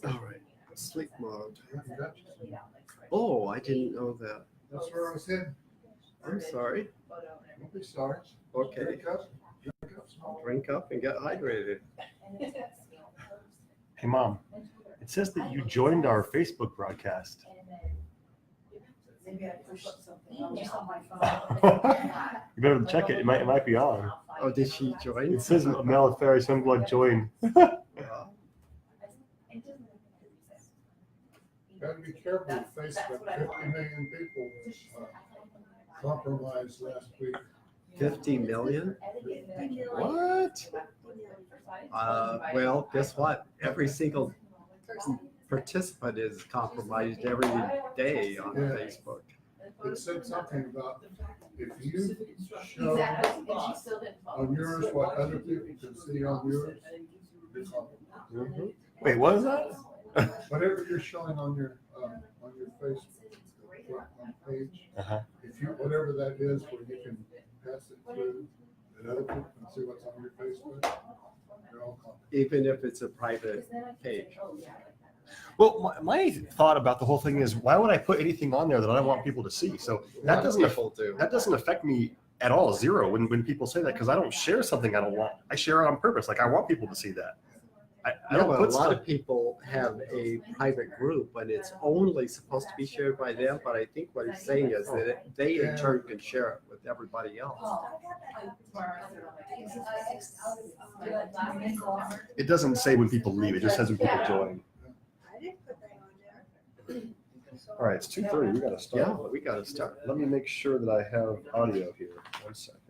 All right, sleep mode. Oh, I didn't know that. That's where I was heading. I'm sorry. Don't be sorry. Okay, Drink up. Drink up. Small. drink up and get hydrated. Hey, Mom, it says that you joined our Facebook broadcast. Maybe I pushed something on my You better check it. It might be on. Oh, did she join? It says Mel Ferris Youngblood joined. Wow. Gotta be careful with Facebook. 50 million people compromised last week. 50 million? What? Well, guess what? Every single participant is compromised every day on Yeah. Facebook. It said something about if you show on yours what other people can see on yours, you're compromised. Mhm. Wait, what is that? Whatever you're showing on your Facebook page, Uh-huh. if you whatever that is, where you can pass it through, that other people can see what's on your Facebook, you're all compromised. Even if it's a private page. Well, my thought about the whole thing is, why would I put anything on there that I don't want people to see? So A that lot of doesn't people do. affect me at all, zero, when people say that, because I don't share something I don't want. I share it on purpose. Like, I want people to see that. I Yeah, don't but a put lot stuff. of people have a private group and it's only supposed to be shared by them, but I think what he's saying is that they in turn can share it with everybody else. It doesn't say when people leave. It just says when people join. I didn't put that on there. All right, it's 2:30. We got to start. Yeah, we gotta start. Let me make sure that I have audio here. 1 second.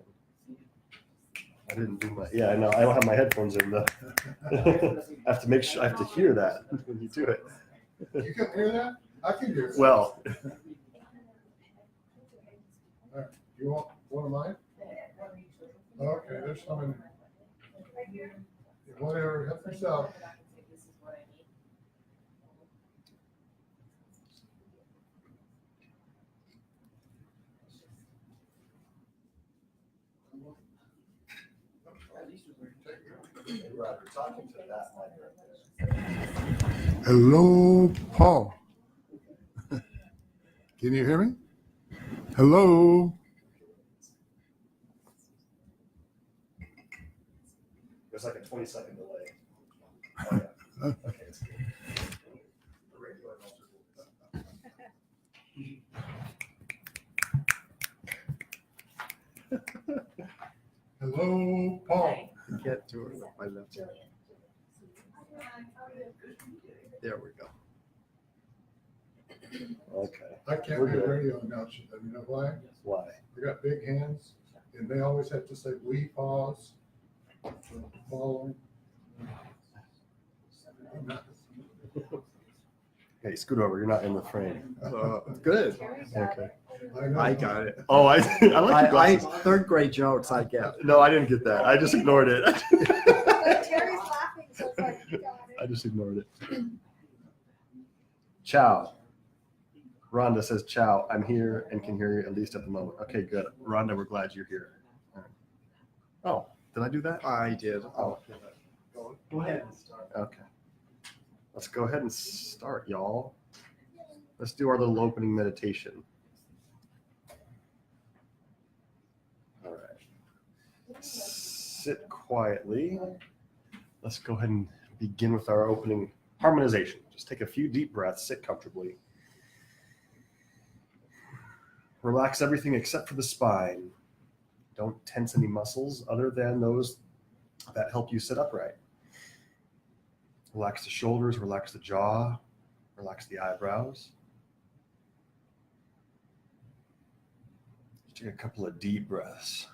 I didn't do my. Yeah, I know. I don't have my headphones in though. I have to make sure. I have to hear that when you do it. You can hear that? I can hear it. Well, All right. You want one of mine? Okay, there's some in there. Whatever, help yourself. Hello, Paul. Can you hear me? Hello. there's like a 20-second delay. Oh, yeah. Okay, it's good. Hello, Paul. Get to it with my left hand. There we go. Okay. I can't We're do good. radio now. You know why? Why? They got big hands, and they always have to say "we pause." Following. Hey, scoot over. You're not in the frame. Good. Okay. know. I got it. Oh, I like your I glasses. third grade jokes I get. No, I didn't get that. I just ignored it. But Terry's laughing, so it's like, you got I it. just ignored it. Ciao. Rhonda says, ciao. I'm here and can hear you at least at the moment. Okay, good. Rhonda, we're glad you're here. All right. Oh, did I do that? I did. Oh, Go ahead and start. okay. Let's go ahead and start, y'all. Let's do our little opening meditation. All right. Sit quietly. Let's go ahead and begin with our opening harmonization. Just take a few deep breaths, sit comfortably. Relax everything except for the spine. Don't tense any muscles other than those that help you sit upright. Relax the shoulders, relax the jaw, relax the eyebrows. Just take a couple of deep breaths.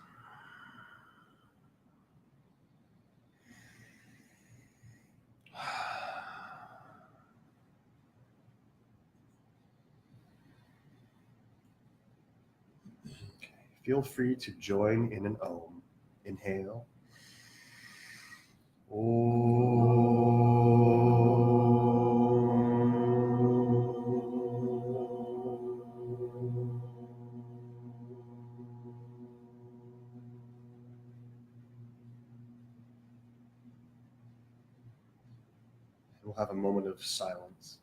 Okay. Feel free to join in an Om. Inhale. We'll have a moment of silence.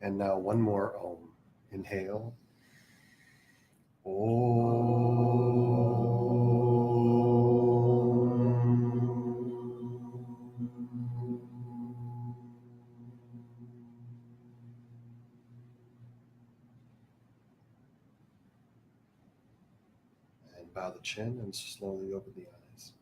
And now one more Om. Inhale. And bow the chin and slowly open the eyes.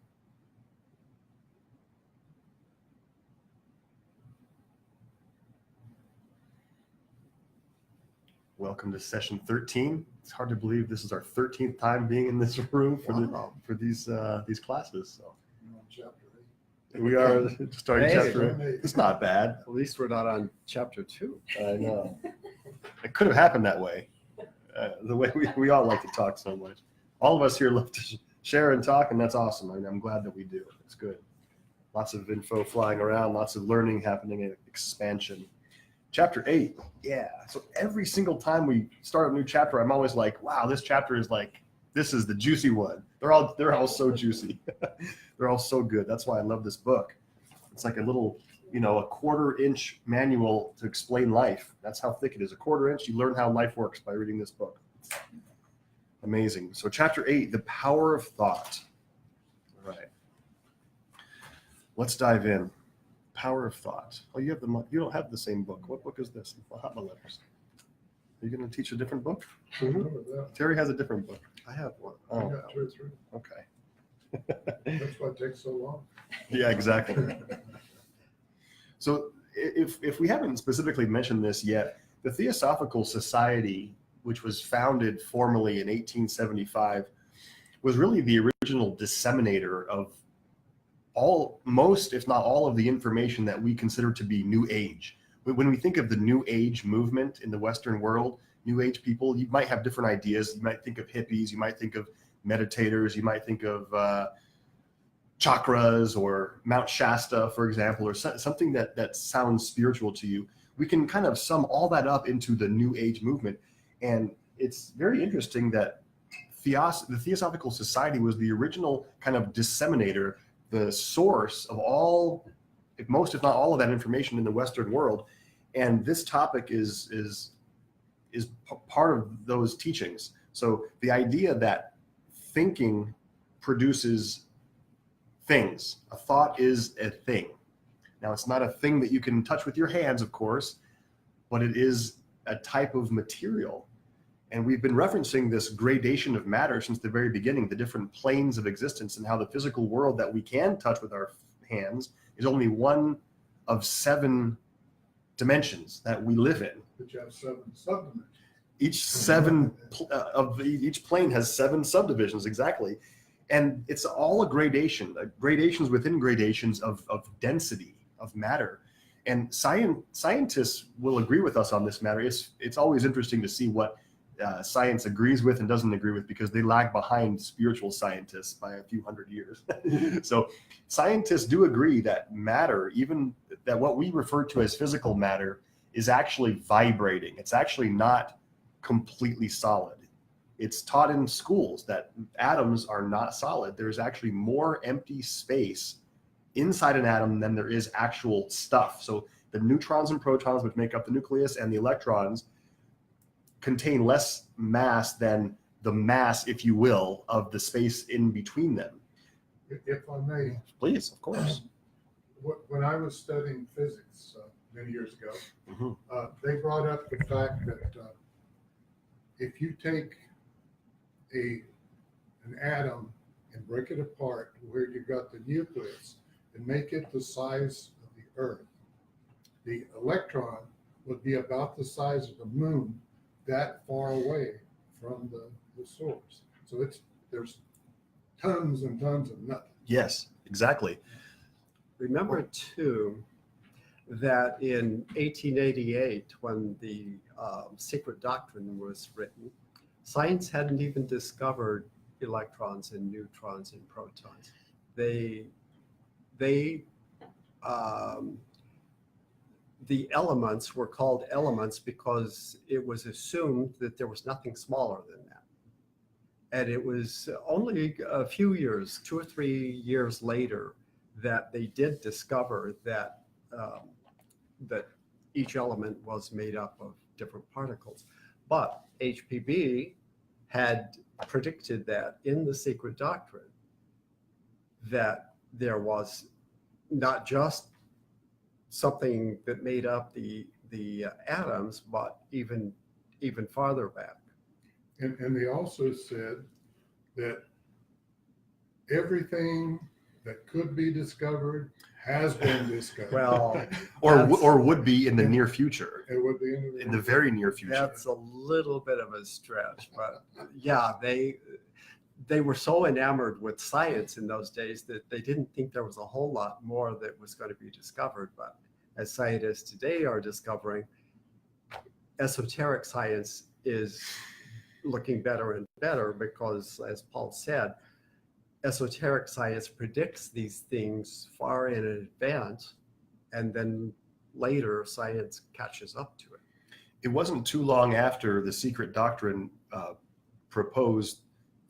Welcome to session 13. It's hard to believe this is our 13th time being in this room for Wow. these classes. So You're on chapter we are starting Hey. chapter. It's not bad. At least we're not on chapter 2. I know. It could have happened that way. The way we all like to talk so much. All of us here love to share and talk, and that's awesome. I mean, I'm glad that we do. It's good. Lots of info flying around, lots of learning happening, and expansion. Chapter 8. Yeah. So every single time we start a new chapter, I'm always like, wow, this chapter is like, this is the juicy one. They're all so juicy. They're all so good. That's why I love this book. It's like a little, a 1/4 inch manual to explain life. That's how thick it is. A 1/4 inch. You learn how life works by reading this book. Amazing. So chapter 8, the power of thought. All right. Let's dive in. Power of thought. Oh, you don't have the same book. What book is this? Mahatma Letters. Are you going to teach a different book? eight. Remember that. Terry has a different book. I have one. I Oh, got 2 or 3. okay. That's why it takes so long. Yeah, exactly. So if we haven't specifically mentioned this yet, the Theosophical Society, which was founded formally in 1875, was really the original disseminator of most, if not all, of the information that we consider to be New Age. When we think of the New Age movement in the Western world, New Age people, you might have different ideas. You might think of hippies, you might think of meditators, you might think of chakras or Mount Shasta, for example, or something that sounds spiritual to you. We can kind of sum all that up into the New Age movement. And it's very interesting that the Theosophical Society was the original kind of disseminator, the source of all, if not all of that information in the Western world. And this topic is part of those teachings. So the idea that thinking produces things, a thought is a thing. Now, it's not a thing that you can touch with your hands, of course, but it is a type of material. And we've been referencing this gradation of matter since the very beginning, the different planes of existence, and how the physical world that we can touch with our hands is only one of 7 dimensions that we live in. But you have 7 subdimensions. Each plane has 7 subdivisions, exactly. And it's all a gradation, gradations within gradations of density, of matter. And scientists will agree with us on this matter. It's always interesting to see what science agrees with and doesn't agree with, because they lag behind spiritual scientists by a few hundred years. So scientists do agree that matter, even that what we refer to as physical matter, is actually vibrating. It's actually not completely solid. It's taught in schools that atoms are not solid. There's actually more empty space inside an atom than there is actual stuff. So the neutrons and protons, which make up the nucleus, and the electrons contain less mass than the mass, if you will, of the space in between them. If I may, Please, of course. when I was studying physics many years ago, Mhm. they brought up the fact that if you take an atom and break it apart to where you got the nucleus and make it the size of the Earth, the electron would be about the size of the moon, that far away from the source. So there's tons and tons of nothing. Yes, exactly. Remember too, that in 1888, when the secret doctrine was written, science hadn't even discovered electrons and neutrons and protons. The elements were called elements because it was assumed that there was nothing smaller than that. And it was only a few years, 2 or 3 years later, that they did discover that that each element was made up of different particles. But HPB had predicted that in the secret doctrine that there was not just something that made up the atoms, but even farther back. And they also said that everything that could be discovered has been discovered. Well, Or would be in the near future, It would be in the very near future. that's a little bit of a stretch, but yeah, they were so enamored with science in those days that they didn't think there was a whole lot more that was going to be discovered. But as scientists today are discovering, esoteric science is looking better and better because, as Paul said, esoteric science predicts these things far in advance, and then later science catches up to it. It wasn't too long after the secret doctrine proposed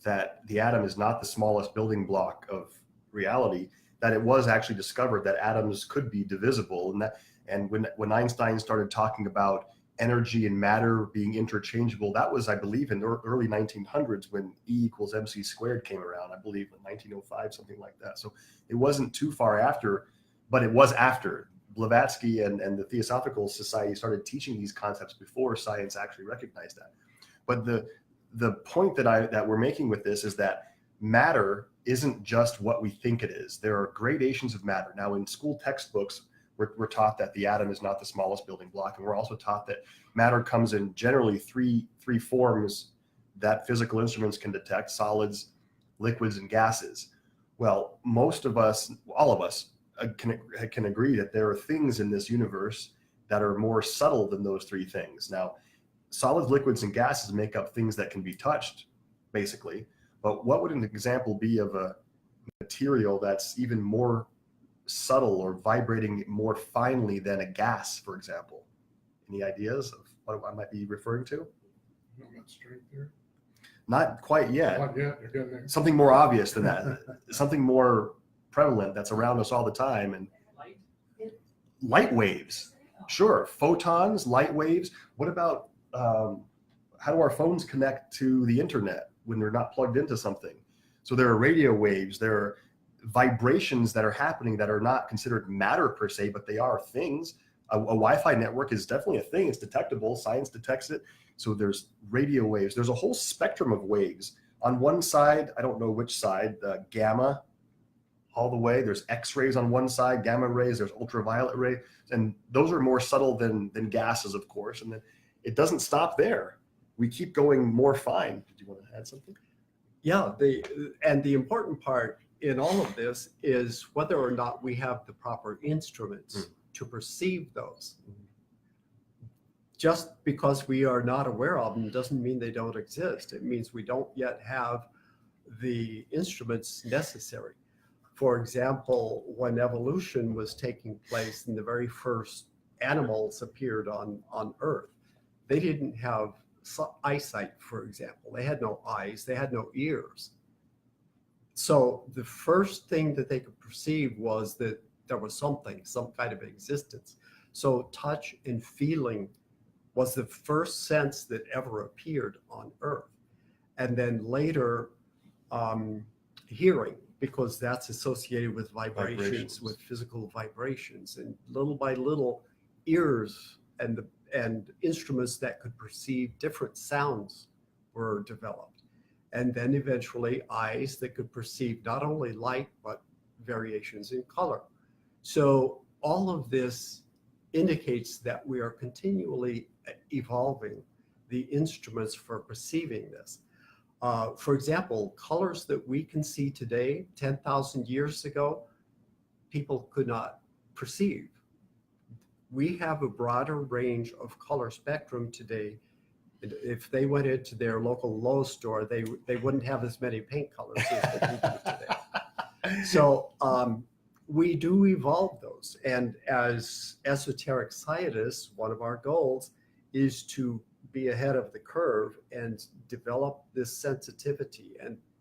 that the atom is not the smallest building block of reality, that it was actually discovered that atoms could be divisible. And when Einstein started talking about energy and matter being interchangeable, that was, I believe, in the early 1900s when E equals mc squared came around, I believe in 1905, something like that. So it wasn't too far after, but it was after. Blavatsky and the Theosophical Society started teaching these concepts before science actually recognized that. But the point that we're making with this is that matter isn't just what we think it is. There are gradations of matter. Now, in school textbooks, we're taught that the atom is not the smallest building block, and we're also taught that matter comes in generally three forms that physical instruments can detect: solids, liquids, and gases. Well, most of us, all of us, can agree that there are things in this universe that are more subtle than those three things. Now, solids, liquids, and gases make up things that can be touched, basically. But what would an example be of a material that's even more subtle or vibrating more finely than a gas, for example? Any ideas of what I might be referring to? not much strength there. Not quite yet. Not yet, they're getting there. Something more obvious than that. Something more prevalent that's around us all the time. And light waves. Sure. Photons, light waves. What about how do our phones connect to the internet when they're not plugged into something? So there are radio waves, there are vibrations that are happening that are not considered matter per se, but they are things. A Wi-Fi network is definitely a thing. It's detectable. Science detects it. So there's radio waves. There's a whole spectrum of waves. On one side, I don't know which side, gamma all the way. There's X-rays on one side, gamma rays, there's ultraviolet rays, and those are more subtle than gases, of course. And then it doesn't stop there. We keep going more fine. Did you want to add something? Yeah, the important part in all of this is whether or not we have the proper instruments to perceive those. Just because we are not aware of them doesn't mean they don't exist. It means we don't yet have the instruments necessary. For example, when evolution was taking place and the very first animals appeared on Earth, they didn't have eyesight, for example. They had no eyes, they had no ears. So the first thing that they could perceive was that there was something, some kind of existence. So touch and feeling was the first sense that ever appeared on Earth. And then later, hearing, because that's associated with vibrations, with physical vibrations. And little by little, ears and instruments that could perceive different sounds were developed. And then eventually eyes that could perceive not only light, but variations in color. So all of this indicates that we are continually evolving the instruments for perceiving this. For example, colors that we can see today, 10,000 years ago, people could not perceive. we have a broader range of color spectrum today. And if they went into their local Lowe's store, they wouldn't have as many paint colors as they do today. So we do evolve those. And as esoteric scientists, one of our goals is to be ahead of the curve and develop this sensitivity.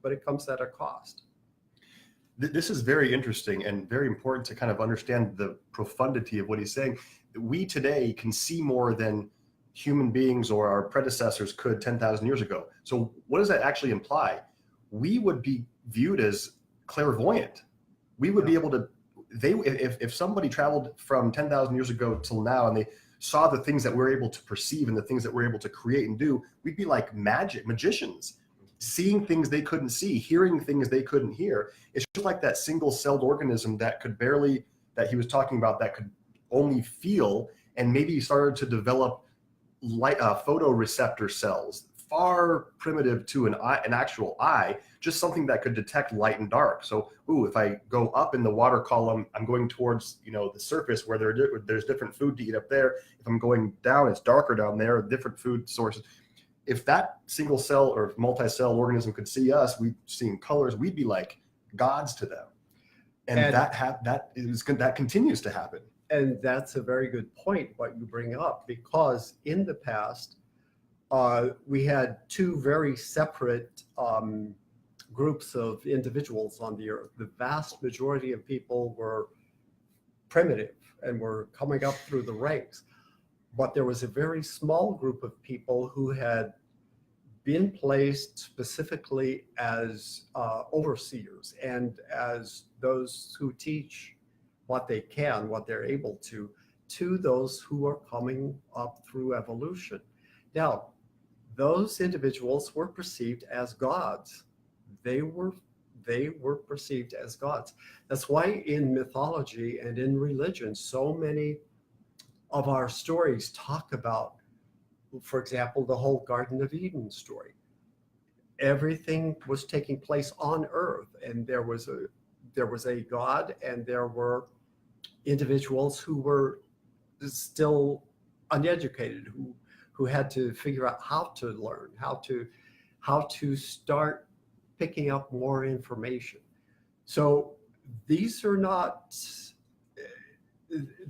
But it comes at a cost. This is very interesting and very important to kind of understand the profundity of what he's saying. We today can see more than human beings or our predecessors could 10,000 years ago. So what does that actually imply? We would be viewed as clairvoyant. We would be able to, if somebody traveled from 10,000 years ago till now and they saw the things that we're able to perceive and the things that we're able to create and do, we'd be like magicians, seeing things they couldn't see, hearing things they couldn't hear. It's just like that single-celled organism that he was talking about, that could only feel, and maybe started to develop light photoreceptor cells, far primitive to an actual eye, just something that could detect light and dark. So, if I go up in the water column, I'm going towards the surface where there's different food to eat up there. If I'm going down, it's darker down there, different food sources. If that single cell or multi-cell organism could see us, we'd see colors, we'd be like gods to them. And that continues to happen. And that's a very good point, what you bring up, because in the past, we had two very separate groups of individuals on the earth. The vast majority of people were primitive and were coming up through the ranks. But there was a very small group of people who had been placed specifically as overseers and as those who teach what they can, what they're able to those who are coming up through evolution. Now, those individuals were perceived as gods. They were perceived as gods. That's why in mythology and in religion, so many of our stories talk about, for example, the whole Garden of Eden story. Everything was taking place on earth, and there was a God, and there were individuals who were still uneducated, who had to figure out how to learn, how to start picking up more information. So these are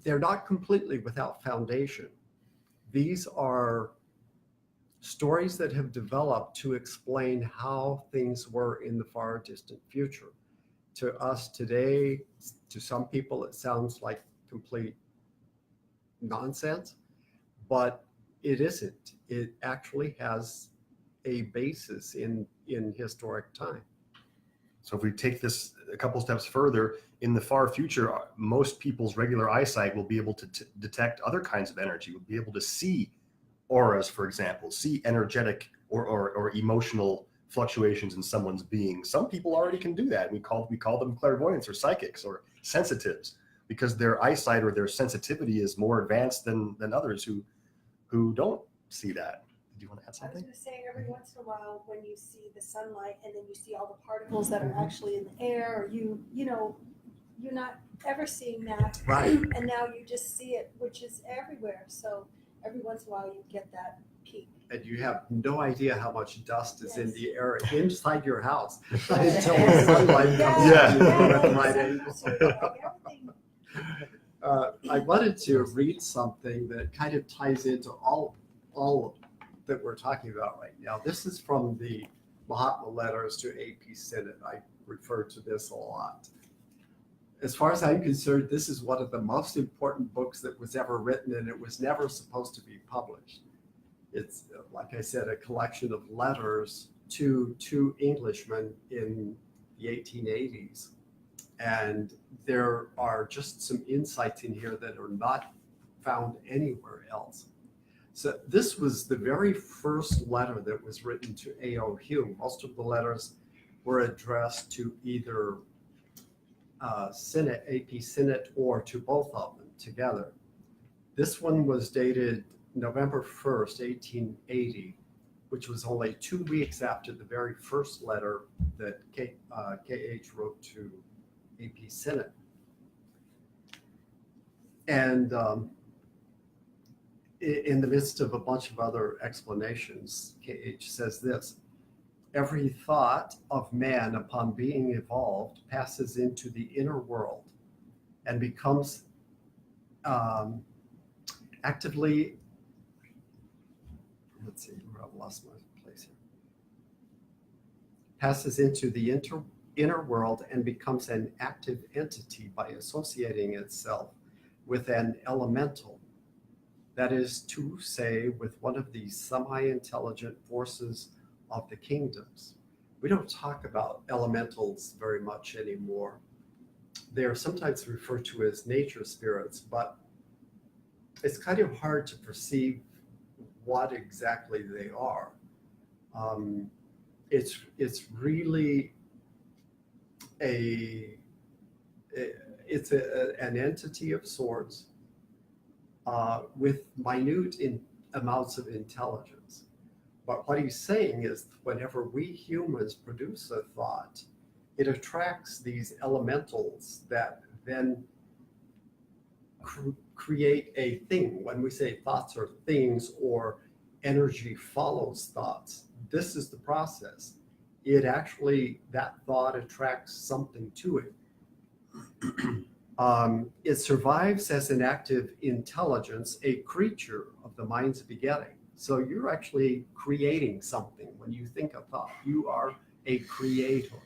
they're not completely without foundation. These are stories that have developed to explain how things were in the far distant future. To us today, to some people, it sounds like complete nonsense, but it isn't. It actually has a basis in historic time. So if we take this a couple steps further, in the far future, most people's regular eyesight will be able to detect other kinds of energy. We'll be able to see auras, for example, see energetic or emotional fluctuations in someone's being. Some people already can do that. We call them clairvoyants or psychics or sensitives, because their eyesight or their sensitivity is more advanced than others who don't see that. Do you want to add I was something? going to say, every once in a while, when you see the sunlight and then you see all the particles that are actually in the air, or you're not ever seeing that. Right. And now you just see it, which is everywhere. So every once in a while you get that peak. And you have no idea how much dust is in Yes. the air inside your house until the sunlight comes Yeah. at you at the right exactly. angle. So, like, everything. I wanted to read something that kind of ties into all that we're talking about right now. This is from the Mahatma letters to A.P. Sinnett. I refer to this a lot. As far as I'm concerned, this is one of the most important books that was ever written, and it was never supposed to be published. It's, like I said, a collection of letters to two Englishmen in the 1880s. And there are just some insights in here that are not found anywhere else. So this was the very first letter that was written to A.O. Hume. Most of the letters were addressed to either Sinnett, A.P. Sinnett, or to both of them together. This one was dated November 1st, 1880, which was only 2 weeks after the very first letter that K.H. wrote to A.P. Sinnett. And in the midst of a bunch of other explanations, KH says this: every thought of man upon being evolved passes into the inner world and becomes actively, let's see, I've lost my place here. Passes into the inner world and becomes an active entity by associating itself with an elemental. That is to say, with one of the semi-intelligent forces of the kingdoms. We don't talk about elementals very much anymore. They are sometimes referred to as nature spirits, but it's kind of hard to perceive what exactly they are. It's really an entity of sorts with minute amounts of intelligence. But what he's saying is whenever we humans produce a thought, it attracts these elementals that then create a thing. When we say thoughts are things or energy follows thoughts, this is the process. It actually, that thought attracts something to it. It survives as an active intelligence, a creature of the mind's begetting. So you're actually creating something. When you think of thought, you are a creator.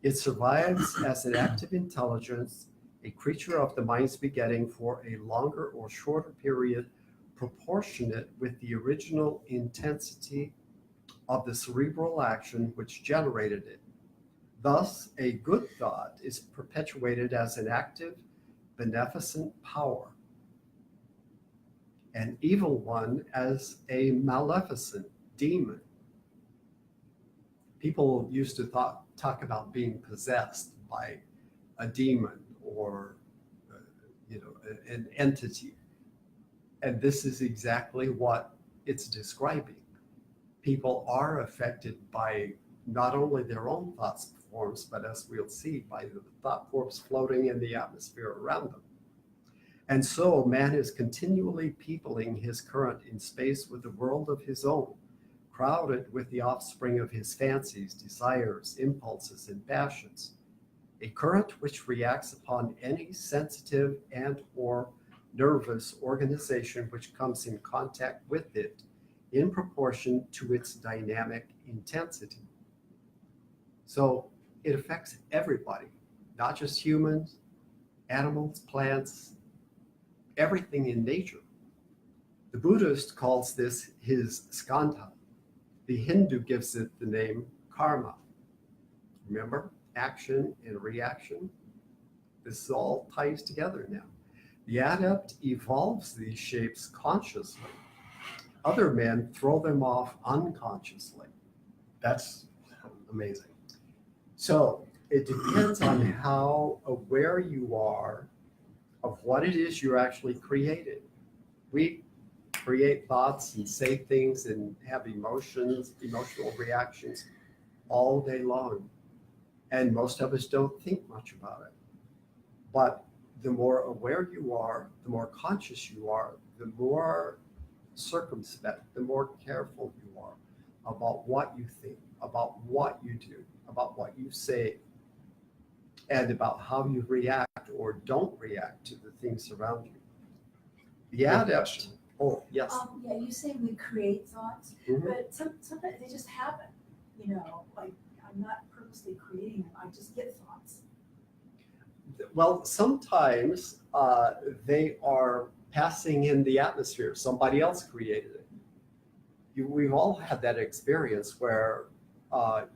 It survives as an active intelligence, a creature of the mind's begetting for a longer or shorter period proportionate with the original intensity of the cerebral action which generated it. Thus, a good thought is perpetuated as an active, beneficent power, an evil one as a maleficent demon. People used to talk about being possessed by a demon or an entity. And this is exactly what it's describing. People are affected by not only their own thoughts forms, but as we'll see, by the thought forms floating in the atmosphere around them. And so man is continually peopling his current in space with a world of his own, crowded with the offspring of his fancies, desires, impulses, and passions. A current which reacts upon any sensitive and or nervous organization which comes in contact with it in proportion to its dynamic intensity. So it affects everybody, not just humans, animals, plants, everything in nature. The Buddhist calls this his skandha. The Hindu gives it the name karma. Remember, action and reaction? This all ties together now. The adept evolves these shapes consciously. Other men throw them off unconsciously. That's amazing. So it depends on how aware you are of what it is you're actually creating. We create thoughts and say things and have emotions, emotional reactions all day long. And most of us don't think much about it. But the more aware you are, the more conscious you are, the more circumspect, the more careful you are about what you think, about what you do, about what you say, and about how you react or don't react to the things around you. The adept, oh, yes. Yeah, you say we create thoughts, Mhm. but sometimes they just happen, like I'm not purposely creating them, I just get thoughts. Well, sometimes they are passing in the atmosphere. Somebody else created it. We've all had that experience where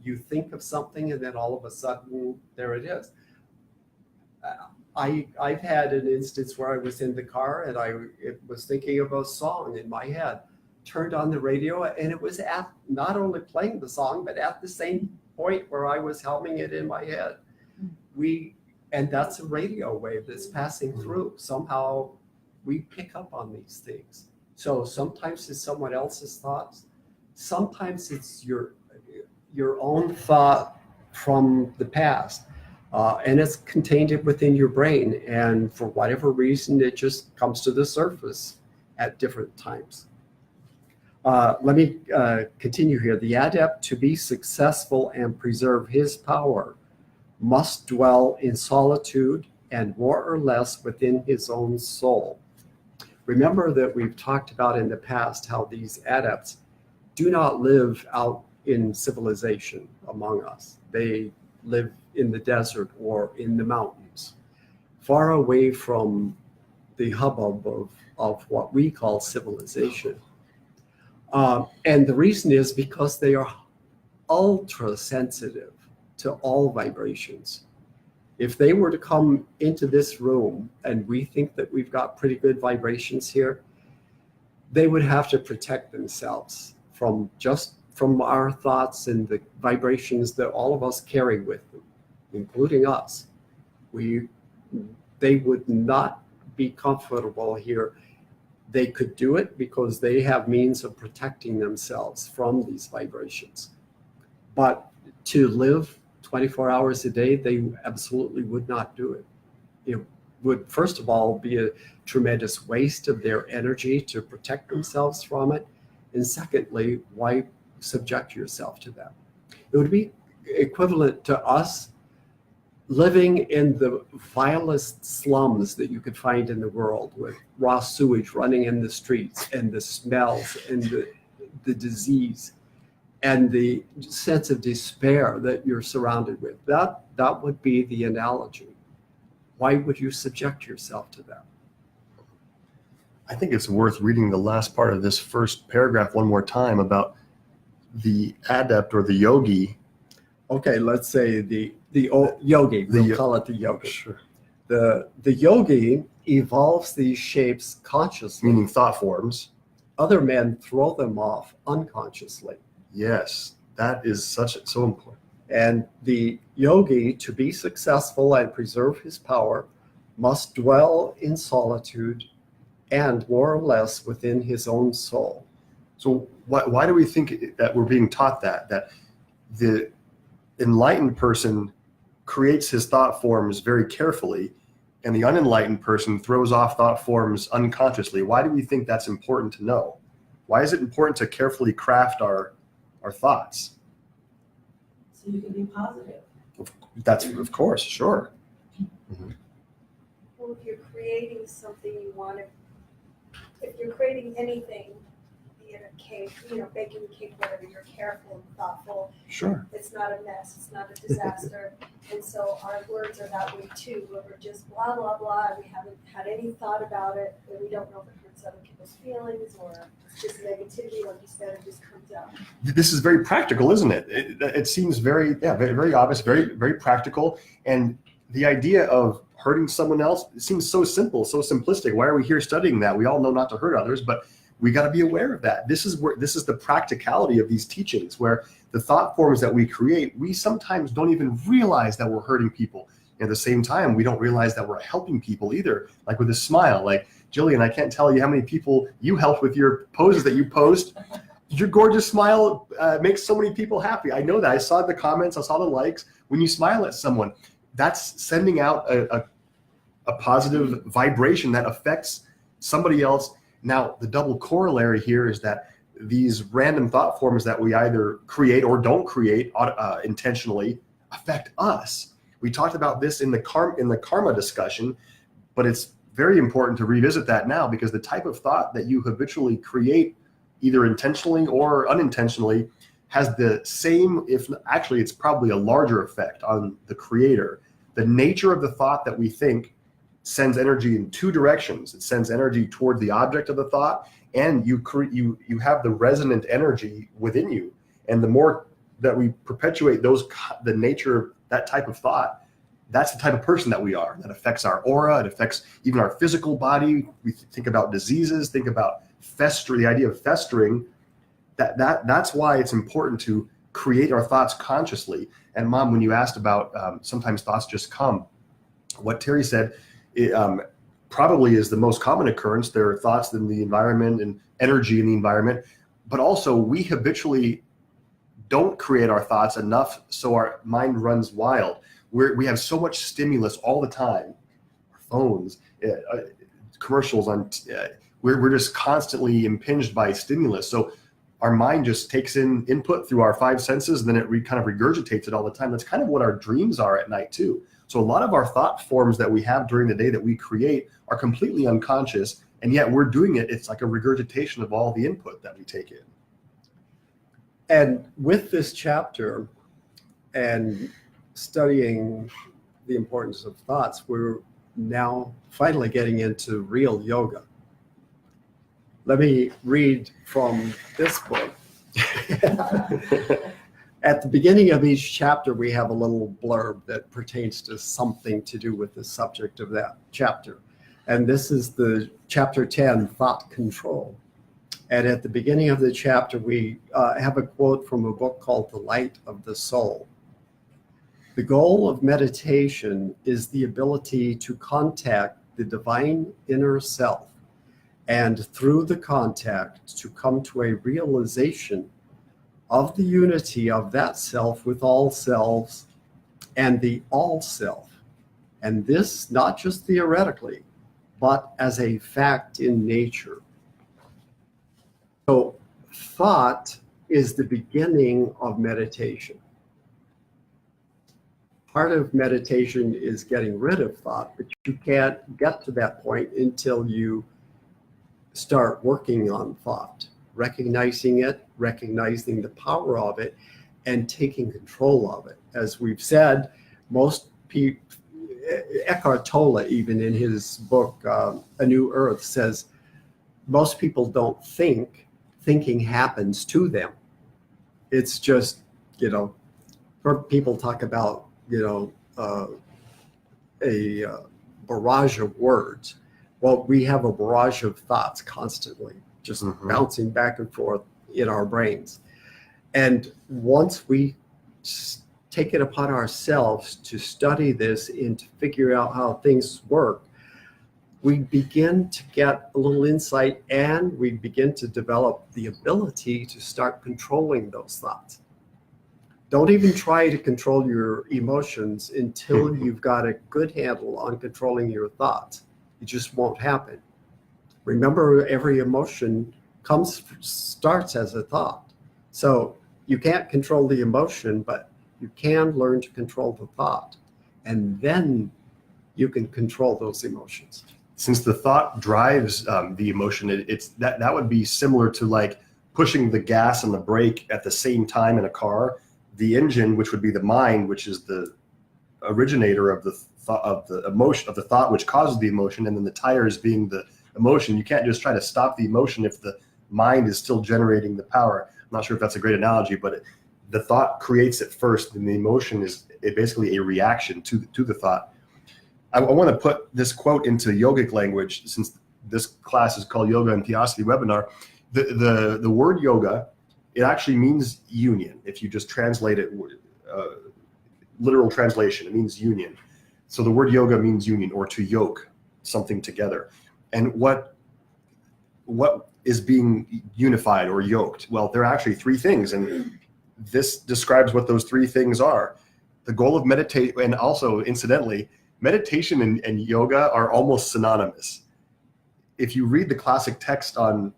you think of something and then all of a sudden there it is. I've had an instance where I was in the car and I was thinking of a song in my head, turned on the radio, and it was at not only playing the song, but at the same point where I was humming it in my head. And that's a radio wave that's passing through. Somehow we pick up on these things. So sometimes it's someone else's thoughts. Sometimes it's your own thought from the past. And it's contained within your brain. And for whatever reason, it just comes to the surface. at different times. Let me continue here. The adept, to be successful and preserve his power, must dwell in solitude and more or less within his own soul. Remember that we've talked about in the past how these adepts do not live out in civilization among us. They live in the desert or in the mountains, far away from the hubbub of what we call civilization. And the reason is because they are ultra sensitive to all vibrations. If they were to come into this room and we think that we've got pretty good vibrations here, they would have to protect themselves from our thoughts and the vibrations that all of us carry with them, including us. They would not be comfortable here. They could do it because they have means of protecting themselves from these vibrations. But to live 24 hours a day, they absolutely would not do it. It would, first of all, be a tremendous waste of their energy to protect themselves from it. And secondly, why subject yourself to them? It would be equivalent to us living in the vilest slums that you could find in the world, with raw sewage running in the streets and the smells and the disease and the sense of despair that you're surrounded with. That would be the analogy. Why would you subject yourself to that? I think it's worth reading the last part of this first paragraph one more time about the adept or the yogi. Okay, let's say the yogi, we'll call it the yogi. Sure. The yogi evolves these shapes consciously. Meaning thought forms. Other men throw them off unconsciously. Yes, that is so important. And the yogi, to be successful and preserve his power, must dwell in solitude and more or less within his own soul. So why do we think that we're being taught that the enlightened person creates his thought forms very carefully and the unenlightened person throws off thought forms unconsciously? Why do we think that's important to know? Why is it important to carefully craft our thoughts? So you can be positive. That's, of course, sure. Well, if you're creating something you want to, if you're creating anything, be it a cake, baking a cake, whatever, you're careful and thoughtful. Sure. It's not a mess, it's not a disaster. And so our words are that way too, where we're just blah, blah, blah, and we haven't had any thought about it, and we don't know if it hurts other people's feelings or it's just negativity, like you said, it just comes out. This is very practical, isn't it? It seems very obvious, very, very practical. And the idea of hurting someone else, it seems so simple, so simplistic. Why are we here studying that? We all know not to hurt others, but we got to be aware of that. This is the practicality of these teachings, where the thought forms that we create, we sometimes don't even realize that we're hurting people. At the same time, we don't realize that we're helping people either. Like with a smile, like Jillian, I can't tell you how many people you help with your poses that you post. Your gorgeous smile makes so many people happy. I know that. I saw the comments, I saw the likes. When you smile at someone, that's sending out a positive vibration that affects somebody else. Now, the double corollary here is that these random thought forms that we either create or don't create intentionally affect us. We talked about this in the karma discussion, but it's very important to revisit that now, because the type of thought that you habitually create, either intentionally or unintentionally, has the same, if actually it's probably a larger effect on the creator. The nature of the thought that we think sends energy in two directions. It sends energy toward the object of the thought, and you have the resonant energy within you. And the more that we perpetuate the nature of that type of thought, that's the type of person that we are. That affects our aura. It affects even our physical body. We think about diseases, think about the idea of festering. That's why it's important to create our thoughts consciously. And Mom, when you asked about sometimes thoughts just come, what Terry said, probably is the most common occurrence. There are thoughts in the environment and energy in the environment, but also we habitually don't create our thoughts enough, so our mind runs wild. We have so much stimulus all the time, our phones, commercials on. we're just constantly impinged by stimulus. So our mind just takes in input through our five senses, and then it kind of regurgitates it all the time. That's kind of what our dreams are at night too. So a lot of our thought forms that we have during the day that we create are completely unconscious, and yet we're doing it. It's like a regurgitation of all the input that we take in. And with this chapter and studying the importance of thoughts, we're now finally getting into real yoga. Let me read from this book. At the beginning of each chapter, we have a little blurb that pertains to something to do with the subject of that chapter. And this is the chapter 10, Thought Control. And at the beginning of the chapter, we have a quote from a book called The Light of the Soul. The goal of meditation is the ability to contact the divine inner self, and through the contact to come to a realization of the unity of that self with all selves and the all self. And this not just theoretically, but as a fact in nature. So thought is the beginning of meditation. Part of meditation is getting rid of thought, but you can't get to that point until you start working on thought, recognizing it, recognizing the power of it, and taking control of it. As we've said, most people, Eckhart Tolle, even in his book, A New Earth, says most people don't think, thinking happens to them. It's just, people talk about, a barrage of words. Well, we have a barrage of thoughts constantly, just bouncing back and forth in our brains. And once we take it upon ourselves to study this and to figure out how things work, we begin to get a little insight, and we begin to develop the ability to start controlling those thoughts. Don't even try to control your emotions until you've got a good handle on controlling your thoughts. It just won't happen. Remember, every emotion starts as a thought. So you can't control the emotion, but you can learn to control the thought. And then you can control those emotions. Since the thought drives the emotion, it's that would be similar to like pushing the gas and the brake at the same time in a car. The engine, which would be the mind, which is the originator of the thought, of the emotion, of the thought which causes the emotion, and then the tires being the emotion. You can't just try to stop the emotion if the mind is still generating the power. I'm not sure if that's a great analogy, but the thought creates it first, and the emotion is basically a reaction to the thought. I want to put this quote into yogic language, since this class is called Yoga and Theosophy webinar. The word yoga, it actually means union. If you just translate it, literal translation, it means union. So the word yoga means union, or to yoke something together. And what is being unified or yoked? Well, there are actually three things, and this describes what those three things are. The goal of meditation, and also incidentally, meditation and yoga are almost synonymous. If you read the classic text on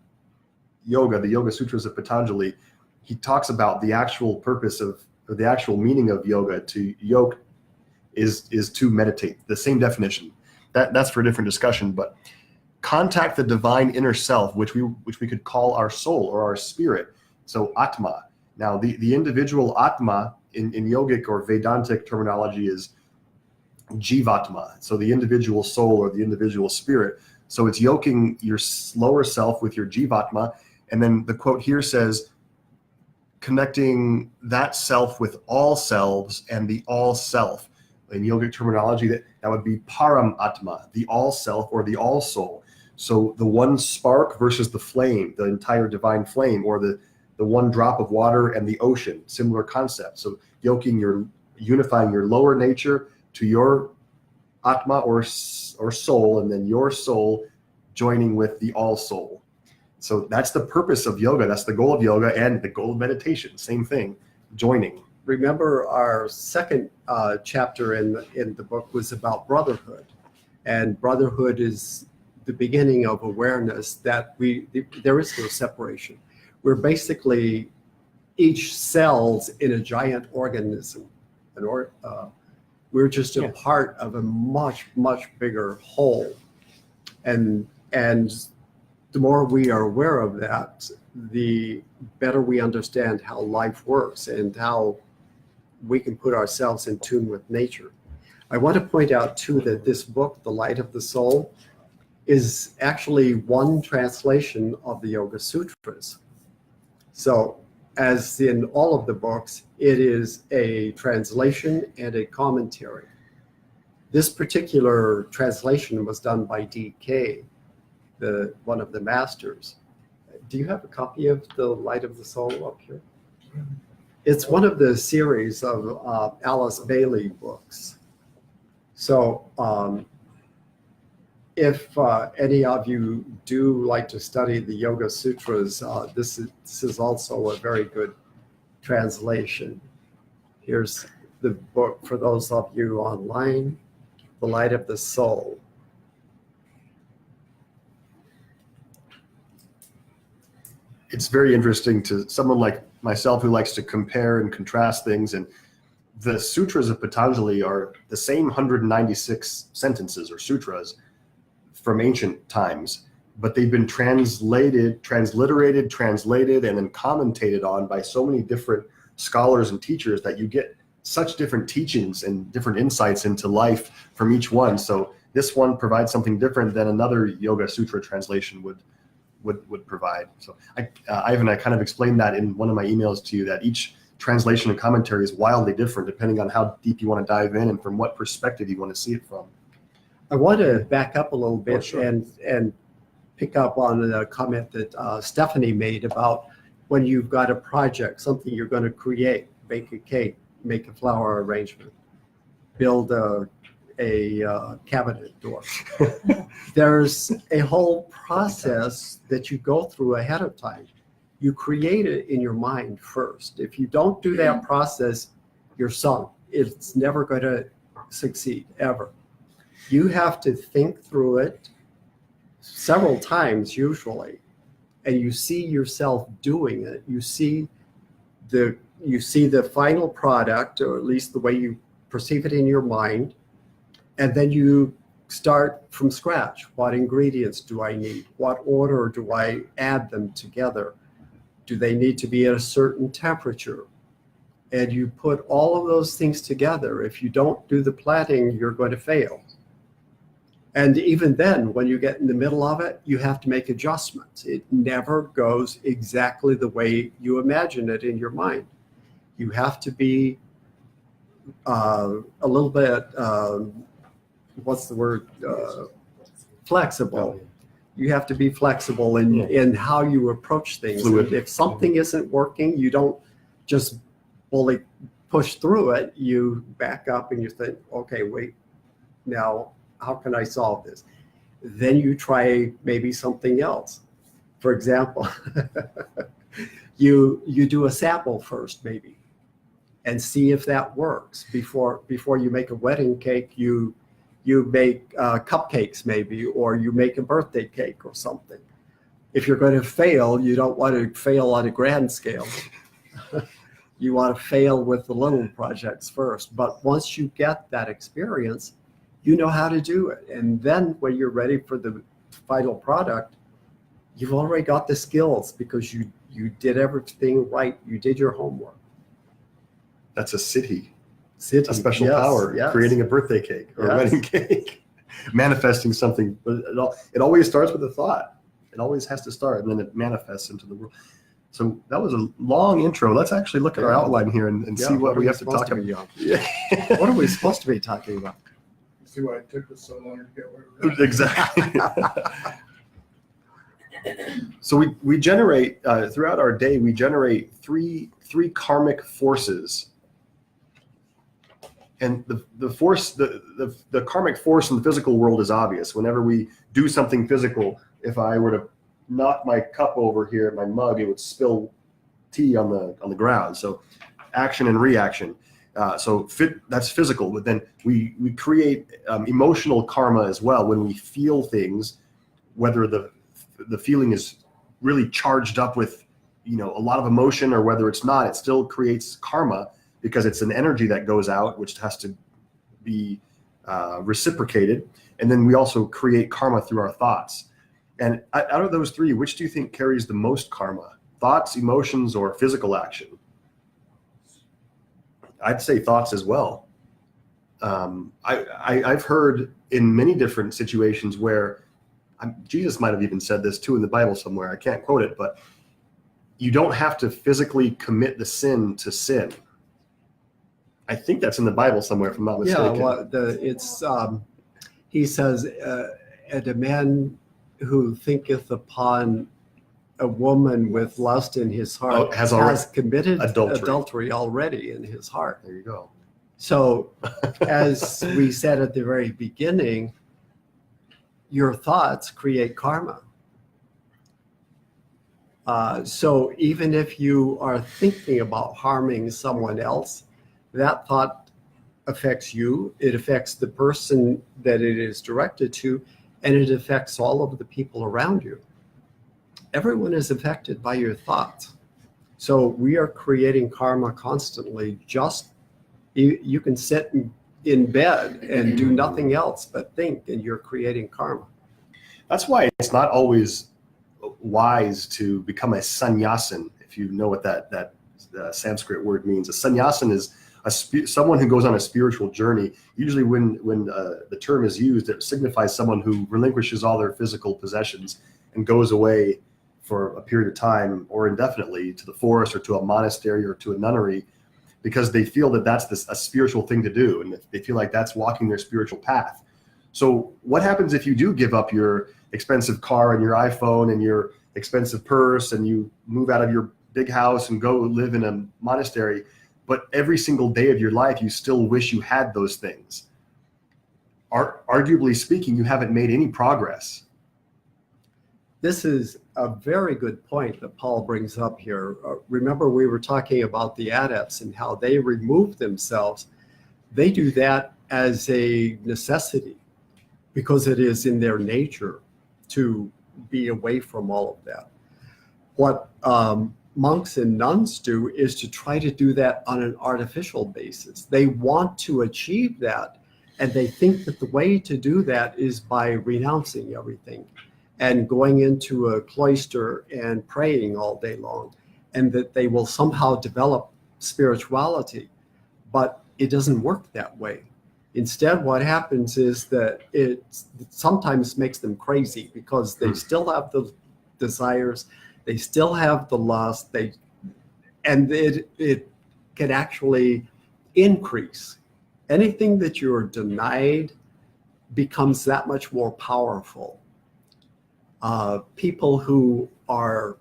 yoga, the Yoga Sutras of Patanjali, he talks about the actual purpose of, or the actual meaning of yoga. To yoke is to meditate. The same definition. That's for a different discussion, but contact the divine inner self, which we could call our soul or our spirit. So Atma. Now the individual Atma in yogic or Vedantic terminology is Jivatma. So the individual soul or the individual spirit. So it's yoking your lower self with your Jivatma. And then the quote here says, connecting that self with all selves and the all self. In yogic terminology, that would be Param Atma, the all self or the all soul. So the one spark versus the flame, the entire divine flame, or the one drop of water and the ocean, similar concept. So unifying your lower nature to your Atma or soul, and then your soul joining with the all soul. So that's the purpose of yoga. That's the goal of yoga and the goal of meditation. Same thing, joining. Remember, our second chapter in the book was about brotherhood, and brotherhood is the beginning of awareness that there is no separation. We're basically each cell's in a giant organism. We're just a part of a much, much bigger whole. And the more we are aware of that, the better we understand how life works and how we can put ourselves in tune with nature. I want to point out too that this book, The Light of the Soul, is actually one translation of the Yoga Sutras. So as in all of the books, it is a translation and a commentary. This particular translation was done by D.K., one of the masters. Do you have a copy of The Light of the Soul up here? It's one of the series of Alice Bailey books. So if any of you do like to study the Yoga Sutras, this is also a very good translation. Here's the book for those of you online, The Light of the Soul. It's very interesting to someone like myself who likes to compare and contrast things. And the sutras of Patanjali are the same 196 sentences or sutras from ancient times, but they've been transliterated, and then commentated on by so many different scholars and teachers that you get such different teachings and different insights into life from each one. So this one provides something different than another Yoga Sutra translation would provide. So Ivan, I kind of explained that in one of my emails to you, that each translation and commentary is wildly different depending on how deep you want to dive in and from what perspective you want to see it from. I want to back up a little bit. Oh, sure. and pick up on a comment that Stephanie made about when you've got a project, something you're going to create, bake a cake, make a flower arrangement, build a cabinet door. There's a whole process that you go through ahead of time. You create it in your mind first. If you don't do that process, you're sunk. It's never going to succeed, ever. You have to think through it several times usually, and you see yourself doing it. You see the final product, or at least the way you perceive it in your mind, and then you start from scratch. What ingredients do I need? What order do I add them together? Do they need to be at a certain temperature? And you put all of those things together. If you don't do the planning, you're going to fail. And even then, when you get in the middle of it, you have to make adjustments. It never goes exactly the way you imagine it in your mind. You have to be a little bit, what's the word? Flexible. You have to be flexible in how you approach things. Fluid. If something isn't working, you don't just fully push through it. You back up and you think, okay, wait, now how can I solve this? Then you try maybe something else. For example, you do a sample first maybe and see if that works. Before you make a wedding cake, you make cupcakes maybe, or you make a birthday cake or something. If you're going to fail, you don't want to fail on a grand scale. You want to fail with the little projects first. But once you get that experience, you know how to do it. And then when you're ready for the final product, you've already got the skills because you did everything right. You did your homework. That's a siddhi. Siddhi, A special yes, power, yes. creating a birthday cake or a Yes. wedding cake, manifesting something. But it always starts with a thought. It always has to start, and then it manifests into the world. So that was a long intro. Let's actually look at our Yeah. outline here and see what we have to talk about. Yeah. What are we supposed to be talking about? See why it took us so long to get where we're at? Exactly. So we generate throughout our day. We generate three karmic forces, and the force, the karmic force in the physical world is obvious. Whenever we do something physical, if I were to knock my cup over here, my mug, it would spill tea on the ground. So action and reaction. That's physical, but then we create emotional karma as well. When we feel things, whether the feeling is really charged up with, a lot of emotion, or whether it's not, it still creates karma, because it's an energy that goes out, which has to be reciprocated. And then we also create karma through our thoughts. And out of those three, which do you think carries the most karma? Thoughts, emotions, or physical action? I'd say thoughts as well. I've heard in many different situations where Jesus might have even said this too in the Bible somewhere. I can't quote it, but you don't have to physically commit the sin to sin. I think that's in the Bible somewhere, if I'm not mistaken. Yeah, he says, and a man who thinketh upon a woman with lust in his heart has committed adultery already in his heart. There you go. So, as we said at the very beginning, your thoughts create karma. So even if you are thinking about harming someone else, that thought affects you, it affects the person that it is directed to, and it affects all of the people around you. Everyone is affected by your thoughts. So we are creating karma constantly. You can sit in bed and do nothing else but think, and you're creating karma. That's why it's not always wise to become a sannyasin, if you know what that Sanskrit word means. A sannyasin is someone who goes on a spiritual journey. Usually when the term is used, it signifies someone who relinquishes all their physical possessions and goes away for a period of time or indefinitely to the forest or to a monastery or to a nunnery, because they feel that that's a spiritual thing to do, and they feel like that's walking their spiritual path. So what happens if you do give up your expensive car and your iPhone and your expensive purse, and you move out of your big house and go live in a monastery, but every single day of your life you still wish you had those things? Arguably speaking, you haven't made any progress. This is a very good point that Paul brings up here. Remember, we were talking about the adepts and how they remove themselves. They do that as a necessity because it is in their nature to be away from all of that. What monks and nuns do is to try to do that on an artificial basis. They want to achieve that, and they think that the way to do that is by renouncing everything and going into a cloister and praying all day long, and that they will somehow develop spirituality. But it doesn't work that way. Instead, what happens is that it sometimes makes them crazy because they still have the desires, they still have the lust, and it can actually increase. Anything that you're denied becomes that much more powerful. People who are